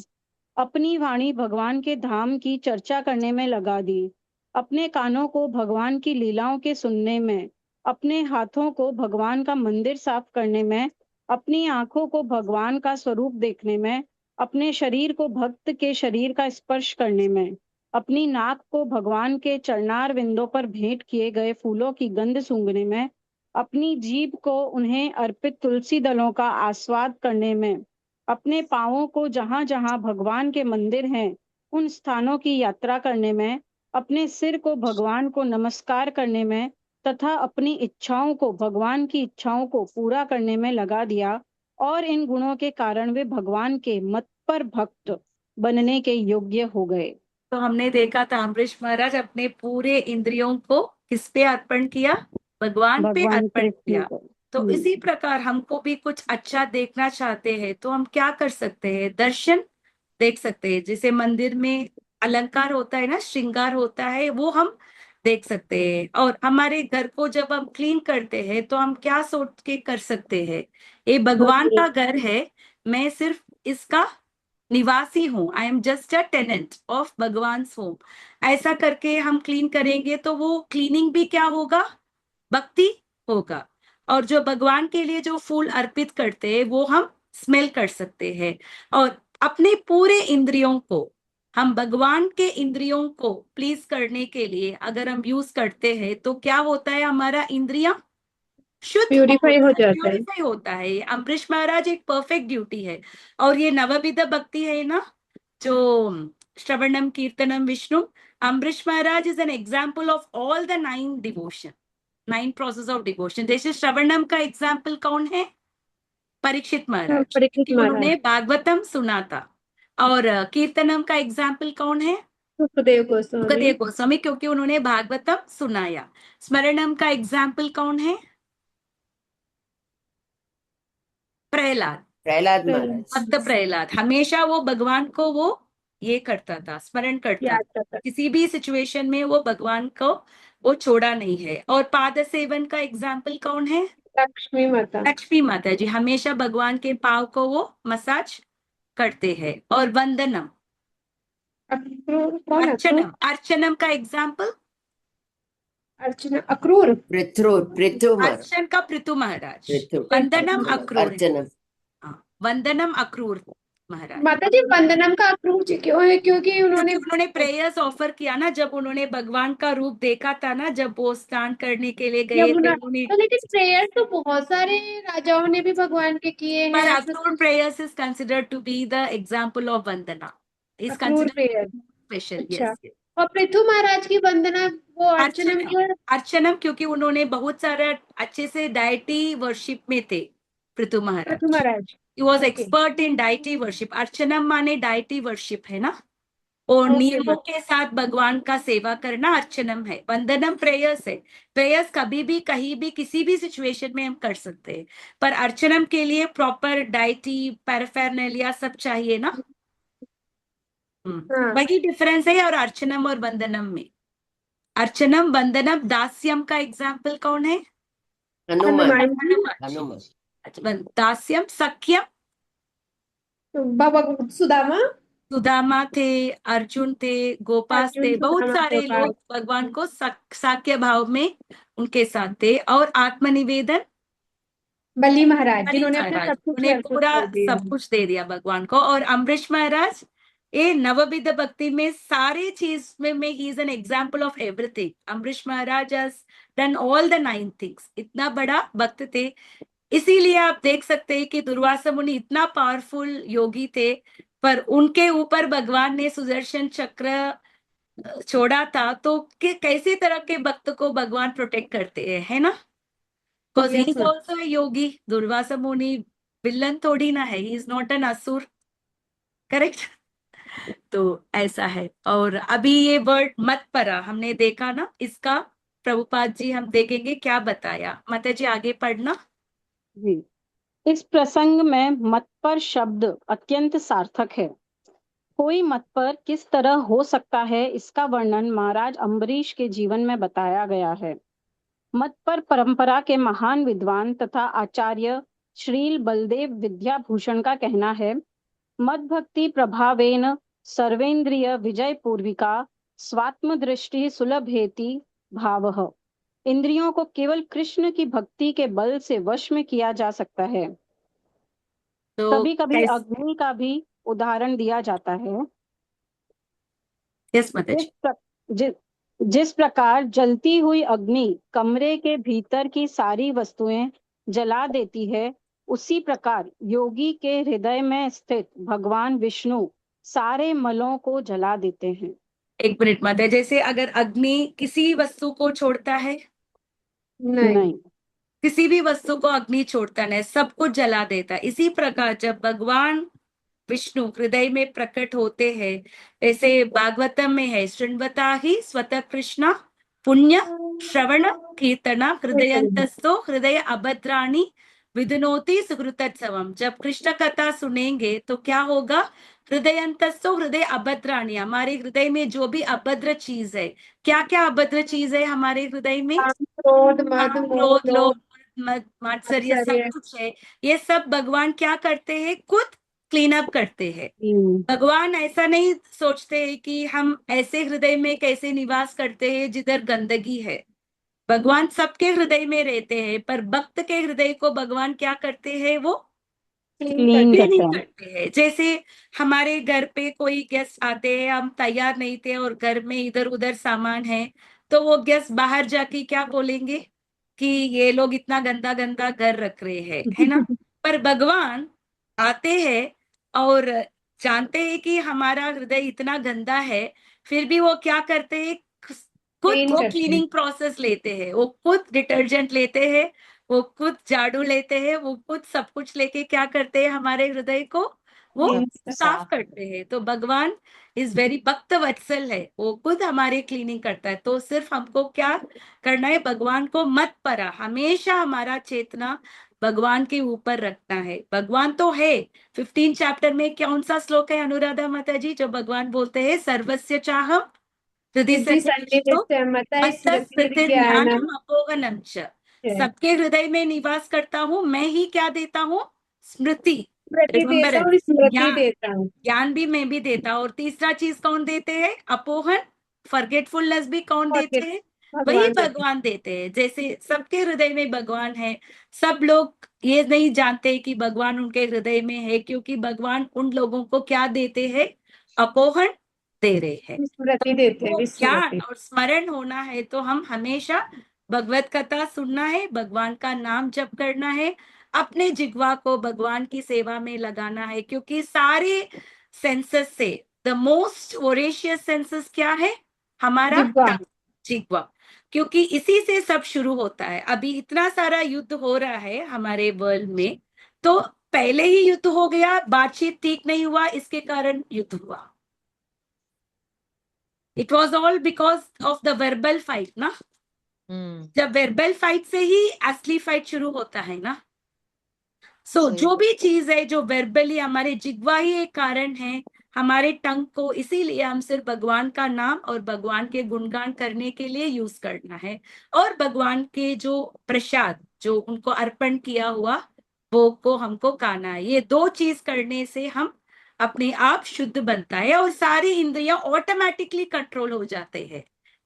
S5: अपनी वाणी भगवान के धाम की चर्चा करने में लगा दी, अपने कानों को भगवान की लीलाओं के सुनने में, अपने हाथों को भगवान का मंदिर साफ करने में, अपनी आंखों को भगवान का स्वरूप देखने में, अपने शरीर को भक्त के शरीर का स्पर्श करने में, अपनी नाक को भगवान के चरणार विंदों पर भेंट किए गए फूलों की गंध सूंघने में, अपनी जीभ को उन्हें अर्पित तुलसी दलों का आस्वाद करने में, अपने पांवों को जहां जहां भगवान के मंदिर हैं उन स्थानों की यात्रा करने में, अपने सिर को भगवान को नमस्कार करने में तथा अपनी इच्छाओं को भगवान की इच्छाओं को पूरा करने में लगा दिया और इन गुणों के कारण वे भगवान के मत पर भक्त बनने के योग्य हो गए।
S1: तो हमने देखा था अम्बरीश महाराज अपने पूरे इंद्रियों को किस पे अर्पण किया? भगवान पे
S5: भगवान
S1: अर्पण
S5: कृष्ण
S1: किया।
S5: को।
S1: तो इसी प्रकार हमको भी कुछ अच्छा देखना चाहते हैं तो हम क्या कर सकते हैं? दर्शन देख सकते हैं। जैसे मंदिर में अलंकार होता है ना, श्रृंगार होता है, वो हम देख सकते हैं। और हमारे घर को जब हम क्लीन करते हैं तो हम क्या सोच के कर सकते हैं? ये भगवान का घर है, मैं सिर्फ इसका निवासी हूँ, I am just a tenant of Bhagwan home. ऐसा करके हम क्लीन करेंगे तो वो क्लीनिंग भी क्या होगा? भक्ति होगा। और जो भगवान के लिए जो फूल अर्पित करते हैं वो हम स्मेल कर सकते हैं। और अपने पूरे इंद्रियों को, हम भगवान के इंद्रियों को प्लीज करने के लिए अगर हम यूज करते हैं तो क्या होता है? हमारा इंद्रिया शुद्ध
S3: प्यूरिफाई हो जाता है।
S1: प्यूरिफाई होता है। अम्बरीश महाराज एक परफेक्ट ड्यूटी है। और ये नवविध भक्ति है ना, जो श्रवणम कीर्तनम Vishnu, Ambarish Maharaj is an example of all the 9 devotion, 9 process of devotion. जैसे श्रवणम का एग्जाम्पल कौन है? परीक्षित महाराज,
S3: परीक्षित
S1: क्योंकि उन्होंने
S3: महाराज,
S1: भागवतम सुना था। और कीर्तनम का एग्जाम्पल कौन है?
S3: सुखदेव गोस्वामी,
S1: सुखदेव गोस्वामी, क्योंकि उन्होंने भागवतम सुनाया। स्मरणम का एग्जाम्पल कौन है? प्रहलाद,
S4: प्रहलाद महाराज।
S1: भक्त प्रहलाद, हमेशा वो भगवान को वो ये करता था, स्मरण करता
S3: याद
S1: था।
S3: करता।
S1: किसी भी सिचुएशन में वो भगवान को वो छोड़ा नहीं है। और पाद सेवन का एग्जाम्पल कौन है?
S3: लक्ष्मी माता,
S1: लक्ष्मी माता जी, हमेशा भगवान के पाँव को वो मसाज करते हैं। और वंदनम,
S3: अक्रूर, कौन अक्रूर?
S1: अर्चनम, अर्चनम का एग्जाम्पल
S3: अर्चना, अक्रूर,
S4: पृथु महाराज।
S1: अर्चन का पृथु महाराज,
S4: पृथु,
S1: वंदनम अक्रूर,
S4: अर्चनम।
S1: हाँ, वंदनम अक्रूर महाराज।
S3: माता जी वंदनम का अक्रूर जी क्यों है? क्योंकि उन्होंने
S1: प्रेयर्स ऑफर किया ना, जब उन्होंने भगवान का रूप देखा था ना, जब वो स्नान करने के लिए गए थे
S3: यमुना,
S1: उन्होंने।
S3: तो लेकिन प्रेयर तो बहुत सारे राजाओं ने भी भगवान के किए
S1: पर
S3: हैं।
S1: Akrur prayers is considered to be the example of vandana, is
S3: Akrur
S1: considered
S3: prayer,
S1: special।
S3: अच्छा।
S1: yes, yes।
S3: और पृथु महाराज की वंदना वो अर्चनम की,
S1: अर्चनम, अर्चनम क्योंकि उन्होंने बहुत सारे अच्छे से डाइटी वर्शिप में थे पृथु महाराज।
S3: पृथु महाराज,
S1: he was
S3: okay.
S1: expert in deity worship। अर्चनम माने डाइटी वर्शिप है ना, और
S3: ओके,
S1: नियमों के साथ भगवान का सेवा करना अर्चनम है। वंदनम प्रेयर्स है। प्रेयर्स कभी भी कहीं भी किसी भी सिचुएशन में हम कर सकते हैं, पर अर्चनम के लिए प्रॉपर डाइटी पैराफेरनेलिया सब चाहिए ना।
S3: हाँ,
S1: वही डिफरेंस है और अर्चनम और वंदनम में। अर्चनम वंदनम दास्यम का एग्जाम्पल कौन है?
S4: हनुमान।
S3: हनुमान,
S4: हनुमान।
S1: अच्छा, दास्यम, सख्यम,
S3: बाबा सुदामा,
S1: सुदामा थे, अर्जुन थे, गोपास
S3: अर्जुन,
S1: थे, बहुत
S3: सुदामा,
S1: सारे
S3: गोपाल,
S1: लोग भगवान को साक्य भाव में उनके साथ थे। और आत्मनिवेदन,
S3: बली महाराज
S1: बलि
S3: जिन्होंने अपना
S1: महाराज,
S3: सब कुछ
S1: उन्हें
S3: अर्पित
S1: पूरा
S3: कर दिया।
S1: सब कुछ दे दिया भगवान को। और अम्बरीश महाराज ये नवविध भक्ति में सारे चीज में he is an example of everything. Ambarish Maharaj has done all the 9 things. इतना बड़ा भक्त थे. इसीलिए आप देख सकते हैं कि दुर्वासा मुनि इतना पावरफुल योगी थे, पर उनके ऊपर भगवान ने सुदर्शन चक्र छोड़ा था, तो कैसे तरह के भक्त को भगवान प्रोटेक्ट करते हैं, है ना? Because he
S3: yes
S1: is
S3: ma'am.
S1: Also a yogi. Durvasa Muni villain थोड़ी ना है, he is not an asura. Correct. तो ऐसा है. और अभी ये वर्ड मत परा हमने देखा ना, इसका प्रभुपाद जी हम देखेंगे क्या बताया. माता जी आगे पढ़ना.
S5: जी, इस प्रसंग में मत पर शब्द अत्यंत सार्थक है. कोई मत पर किस तरह हो सकता है, इसका वर्णन महाराज अम्बरीश के जीवन में बताया गया है. मत पर परंपरा के महान विद्वान तथा आचार्य श्रील बलदेव विद्याभूषण का कहना है, मद भक्ति प्रभावेन सर्वेन्द्रिय विजय पूर्विका स्वात्म दृष्टि सुलभेति भावः. इंद्रियों को केवल कृष्ण की भक्ति के बल से वश में किया जा सकता है.
S1: तो
S5: कभी कभी अग्नि का भी उदाहरण दिया जाता है.
S1: यस माता
S5: जिस
S1: जी.
S5: जि, जिस प्रकार जलती हुई अग्नि कमरे के भीतर की सारी वस्तुएं जला देती है, उसी प्रकार योगी के हृदय में स्थित भगवान विष्णु सारे मलों को जला देते हैं.
S1: एक मिनट माता, जैसे अगर अग्नि किसी वस्तु को छोड़ता है,
S3: नहीं.
S5: नहीं.
S1: किसी भी वस्तु को अग्नि छोड़ता नहीं, सब कुछ जला देता है. इसी प्रकार जब भगवान विष्णु हृदय में प्रकट होते हैं, ऐसे भागवतम में है, शृण्वता ही स्वतः कृष्ण पुण्य श्रवण कीर्तना हृदयंतस्थो हृदय अभद्राणी विदुनोति सुकृतोत्सवम. जब कृष्ण कथा सुनेंगे तो क्या होगा? हृदयंतस्थो हृदय अभद्राणी. हमारे हृदय में जो भी अभद्र चीज है, क्या क्या अभद्र चीज है हमारे हृदय में?
S3: काम, क्रोध, मद,
S1: काम,
S3: मोह,
S1: क्रोध, लोभ,
S3: लोभ,
S1: मात्सर्य, सब
S3: आश्चर्य.
S1: कुछ है. ये सब भगवान क्या करते हैं? खुद क्लीन अप करते हैं. भगवान ऐसा नहीं सोचते हैं कि हम ऐसे हृदय में कैसे निवास करते हैं जिधर गंदगी है. भगवान सबके हृदय में रहते हैं, पर भक्त के हृदय को भगवान क्या करते हैं? वो
S5: क्लीन
S1: क्लीनिंग
S5: करते हैं.
S1: करते हैं. जैसे हमारे घर पे कोई गेस्ट आते हैं, हम तैयार नहीं थे और घर में इधर उधर सामान है, तो वो गेस्ट बाहर जाके क्या बोलेंगे कि ये लोग इतना गंदा गंदा घर रख रहे हैं, है ना? पर भगवान आते हैं और जानते हैं कि हमारा हृदय इतना गंदा है, फिर भी वो क्या करते हैं? खुद
S3: क्लीन
S1: वो
S3: करते हैं.
S1: क्लीनिंग प्रोसेस लेते हैं, वो खुद डिटर्जेंट लेते हैं, वो खुद झाड़ू लेते हैं, वो खुद सब कुछ लेके क्या करते हैं? हमारे हृदय को वो
S3: क्लीन
S1: साफ करते हैं. तो भगवान इज वेरी भक्त वत्सल है, वो खुद हमारे क्लीनिंग करता है. तो सिर्फ हमको क्या करना है? भगवान को मत परा, हमेशा हमारा चेतना भगवान के ऊपर रखना है. भगवान तो है. 15 चैप्टर में कौन सा श्लोक है अनुराधा माता जी, जो भगवान बोलते हैं सर्वस्य चाहम हृदय
S3: बुद्धि
S1: सन्निविष्टो
S3: सन्निविष्ट मता स्मृति
S1: मत्तस्मृति
S3: ज्ञानम.
S1: ज्ञानम अपोहनम च. सबके हृदय में निवास करता हूँ मैं ही. क्या देता हूँ? स्मृति.
S3: स्मृति
S1: रिमेम्बर,
S3: देता हूँ, स्मृति
S1: ज्ञान.
S3: देता हूँ.
S1: ज्ञान भी मैं भी देता हूँ. और तीसरा चीज कौन देते हैं? अपोहन, फॉरगेटफुलनेस भी कौन
S3: और
S1: देते हैं? वही
S3: भगवान देते
S1: भगवान देते हैं. जैसे सबके हृदय में भगवान है, सब लोग ये नहीं जानते कि भगवान उनके हृदय में है, क्योंकि भगवान उन लोगों को क्या देते हैं? अपोहन दे रहे हैं.
S3: हैं, स्मृति देते हैं,
S1: वो ज्ञान
S3: विस्मृति.
S1: और स्मरण होना है, तो हम हमेशा भगवत कथा सुनना है, भगवान का नाम जप करना है, अपने जिह्वा को भगवान की सेवा में लगाना है. क्योंकि सारे सेंसेस से द मोस्ट वोरेशियस सेंसेस क्या है? हमारा
S3: जिह्वा.
S1: जिह्वा. क्योंकि इसी से सब शुरू होता है. अभी इतना सारा युद्ध हो रहा है हमारे वर्ल्ड में, तो पहले ही युद्ध हो गया, बातचीत ठीक नहीं हुआ, इसके कारण युद्ध हुआ. It was all because of the verbal fight ना. जब वर्बल फाइट से ही असली फाइट शुरू होता है ना. सो जो भी चीज है जो वर्बली, हमारे जिह्वा ही एक कारण है हमारे टंग को. इसीलिए हम सिर्फ भगवान का नाम और भगवान के गुणगान करने के लिए यूज करना है, और भगवान के जो प्रसाद जो उनको अर्पण किया हुआ वो को हमको खाना है. ये दो चीज करने से हम अपने आप शुद्ध बनता है और सारी इंद्रियां ऑटोमेटिकली कंट्रोल हो जाते हैं.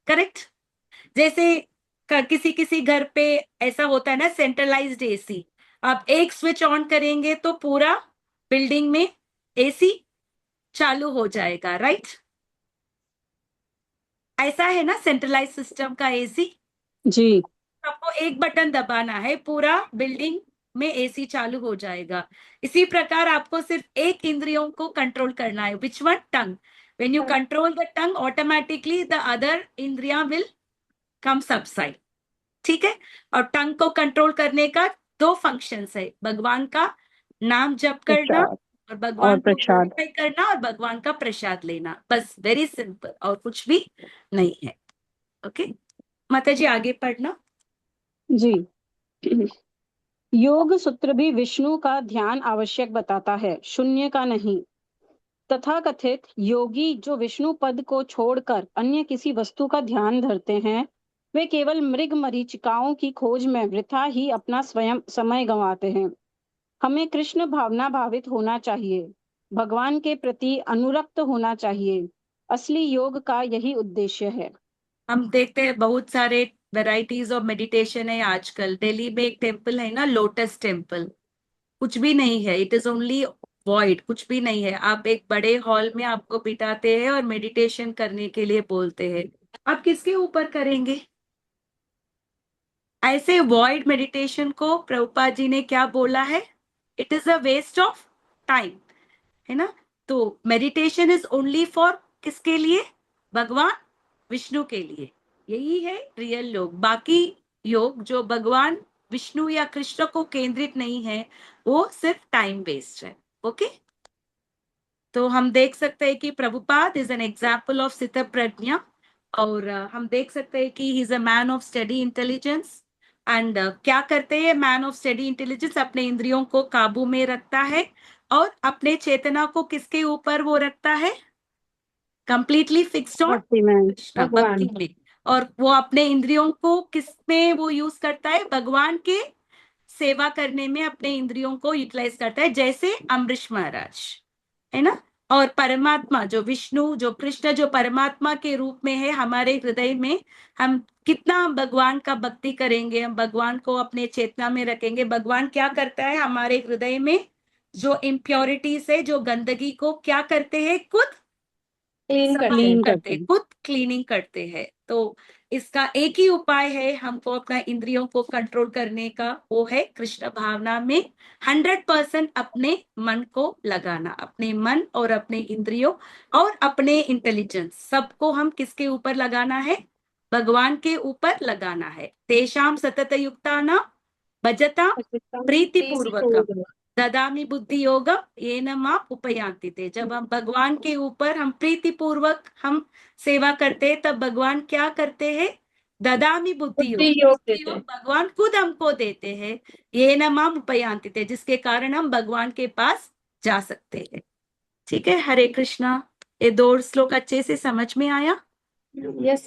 S1: करेक्ट. जैसे किसी किसी घर पे ऐसा होता है ना, सेंट्रलाइज्ड एसी. आप एक स्विच ऑन करेंगे तो पूरा बिल्डिंग में एसी चालू हो जाएगा, राइट? ऐसा है ना सेंट्रलाइज सिस्टम का एसी।
S5: जी।
S1: आपको एक बटन दबाना है, पूरा बिल्डिंग में एसी चालू हो जाएगा। इसी प्रकार आपको सिर्फ एक इंद्रियों को कंट्रोल करना है, which one? Tongue. When you control the tongue, automatically the other इंद्रिया विल कम सबसाइड। ठीक है? और टंग को कंट्रोल करने का दो फंक्शंस है, भगवान का नाम जप करना
S5: प्रसाद
S1: और
S5: और
S1: भगवान को
S5: प्रसाद।
S1: ग्लोरीफाई करना और भगवान का प्रसाद लेना, बस, वेरी सिंपल, और कुछ भी नहीं है। ओके माता जी, आगे पढ़ना।
S5: जी। योग सूत्र भी विष्णु का ध्यान आवश्यक बताता है, शून्य का नहीं। तथाकथित योगी जो विष्णु पद को छोड़कर अन्य किसी वस्तु का ध्यान धरते हैं, वे केवल मृग मरीचिकाओं की खोज में वृथा ही अपना स्वयं समय गंवाते हैं। हमें कृष्ण भावना भावित होना चाहिए, भगवान के प्रति अनुरक्त होना चाहिए। असली योग का यही उद्देश्य है।
S1: हम देखते हैं बहुत सारे वेराइटीज ऑफ मेडिटेशन है आजकल। दिल्ली में एक टेम्पल है ना, लोटस टेम्पल, कुछ भी नहीं है, इट इज ओनली वॉइड, कुछ भी नहीं है। आप एक बड़े हॉल में आपको बिठाते हैं और मेडिटेशन करने के लिए बोलते हैं, आप किसके ऊपर करेंगे? ऐसे वॉइड मेडिटेशन को प्रभुपाद जी ने क्या बोला है? It is a waste of time, है ना? तो मेडिटेशन इज ओनली फॉर किसके लिए? भगवान विष्णु के लिए। यही है रियल योग। बाकी योग जो भगवान विष्णु या कृष्ण को केंद्रित नहीं है, वो सिर्फ टाइम वेस्ट है। ओके, तो हम देख सकते हैं कि Prabhupada is an example of सिद्ध प्रज्ञा, और हम देख सकते हैं कि ही is a man of study intelligence. And क्या करते हैं मैन ऑफ स्टडी इंटेलिजेंस? अपने इंद्रियों को काबू में रखता है और अपने चेतना को किसके ऊपर वो रखता है? कंप्लीटली फिक्स्ड ऑन
S5: भक्ति में
S1: कृष्ण, भक्ति में। और वो अपने इंद्रियों को किस में वो यूज करता है? भगवान के सेवा करने में अपने इंद्रियों को यूटिलाइज करता है, जैसे अम्बरीश महाराज, है ना? और परमात्मा जो विष्णु, जो कृष्ण, जो परमात्मा के रूप में है हमारे हृदय में, हम कितना भगवान का भक्ति करेंगे, हम भगवान को अपने चेतना में रखेंगे, भगवान क्या करता है हमारे हृदय में? जो इम्प्योरिटीज है, जो गंदगी को क्या करते हैं? खुद
S3: क्लीन करते
S1: क्लीन
S3: हैं।
S1: करते हैं, खुद क्लीनिंग करते हैं। तो इसका एक ही उपाय है हमको अपना इंद्रियों को कंट्रोल करने का, वो है कृष्ण भावना में 100% अपने मन को लगाना, अपने मन और अपने इंद्रियों और अपने इंटेलिजेंस सबको हम किसके ऊपर लगाना है? भगवान के ऊपर लगाना है। तेषाम सतत युक्ता न भजता प्रीति पूर्वकम ददामी बुद्धि योगम येन मां उपयान्ति ते। जब हम भगवान के ऊपर हम प्रीति पूर्वक हम सेवा करते हैं, तब भगवान क्या करते हैं? ददामी बुद्धि योग,
S3: बुद्धि योग
S1: बुद्धि
S3: देते
S1: योग
S3: हैं।
S1: भगवान खुद हमको देते हैं, येन मां उपयान्ति ते, जिसके कारण हम भगवान के पास जा सकते हैं। ठीक है, हरे कृष्णा। ये 2 श्लोक अच्छे से समझ में आया?
S3: यस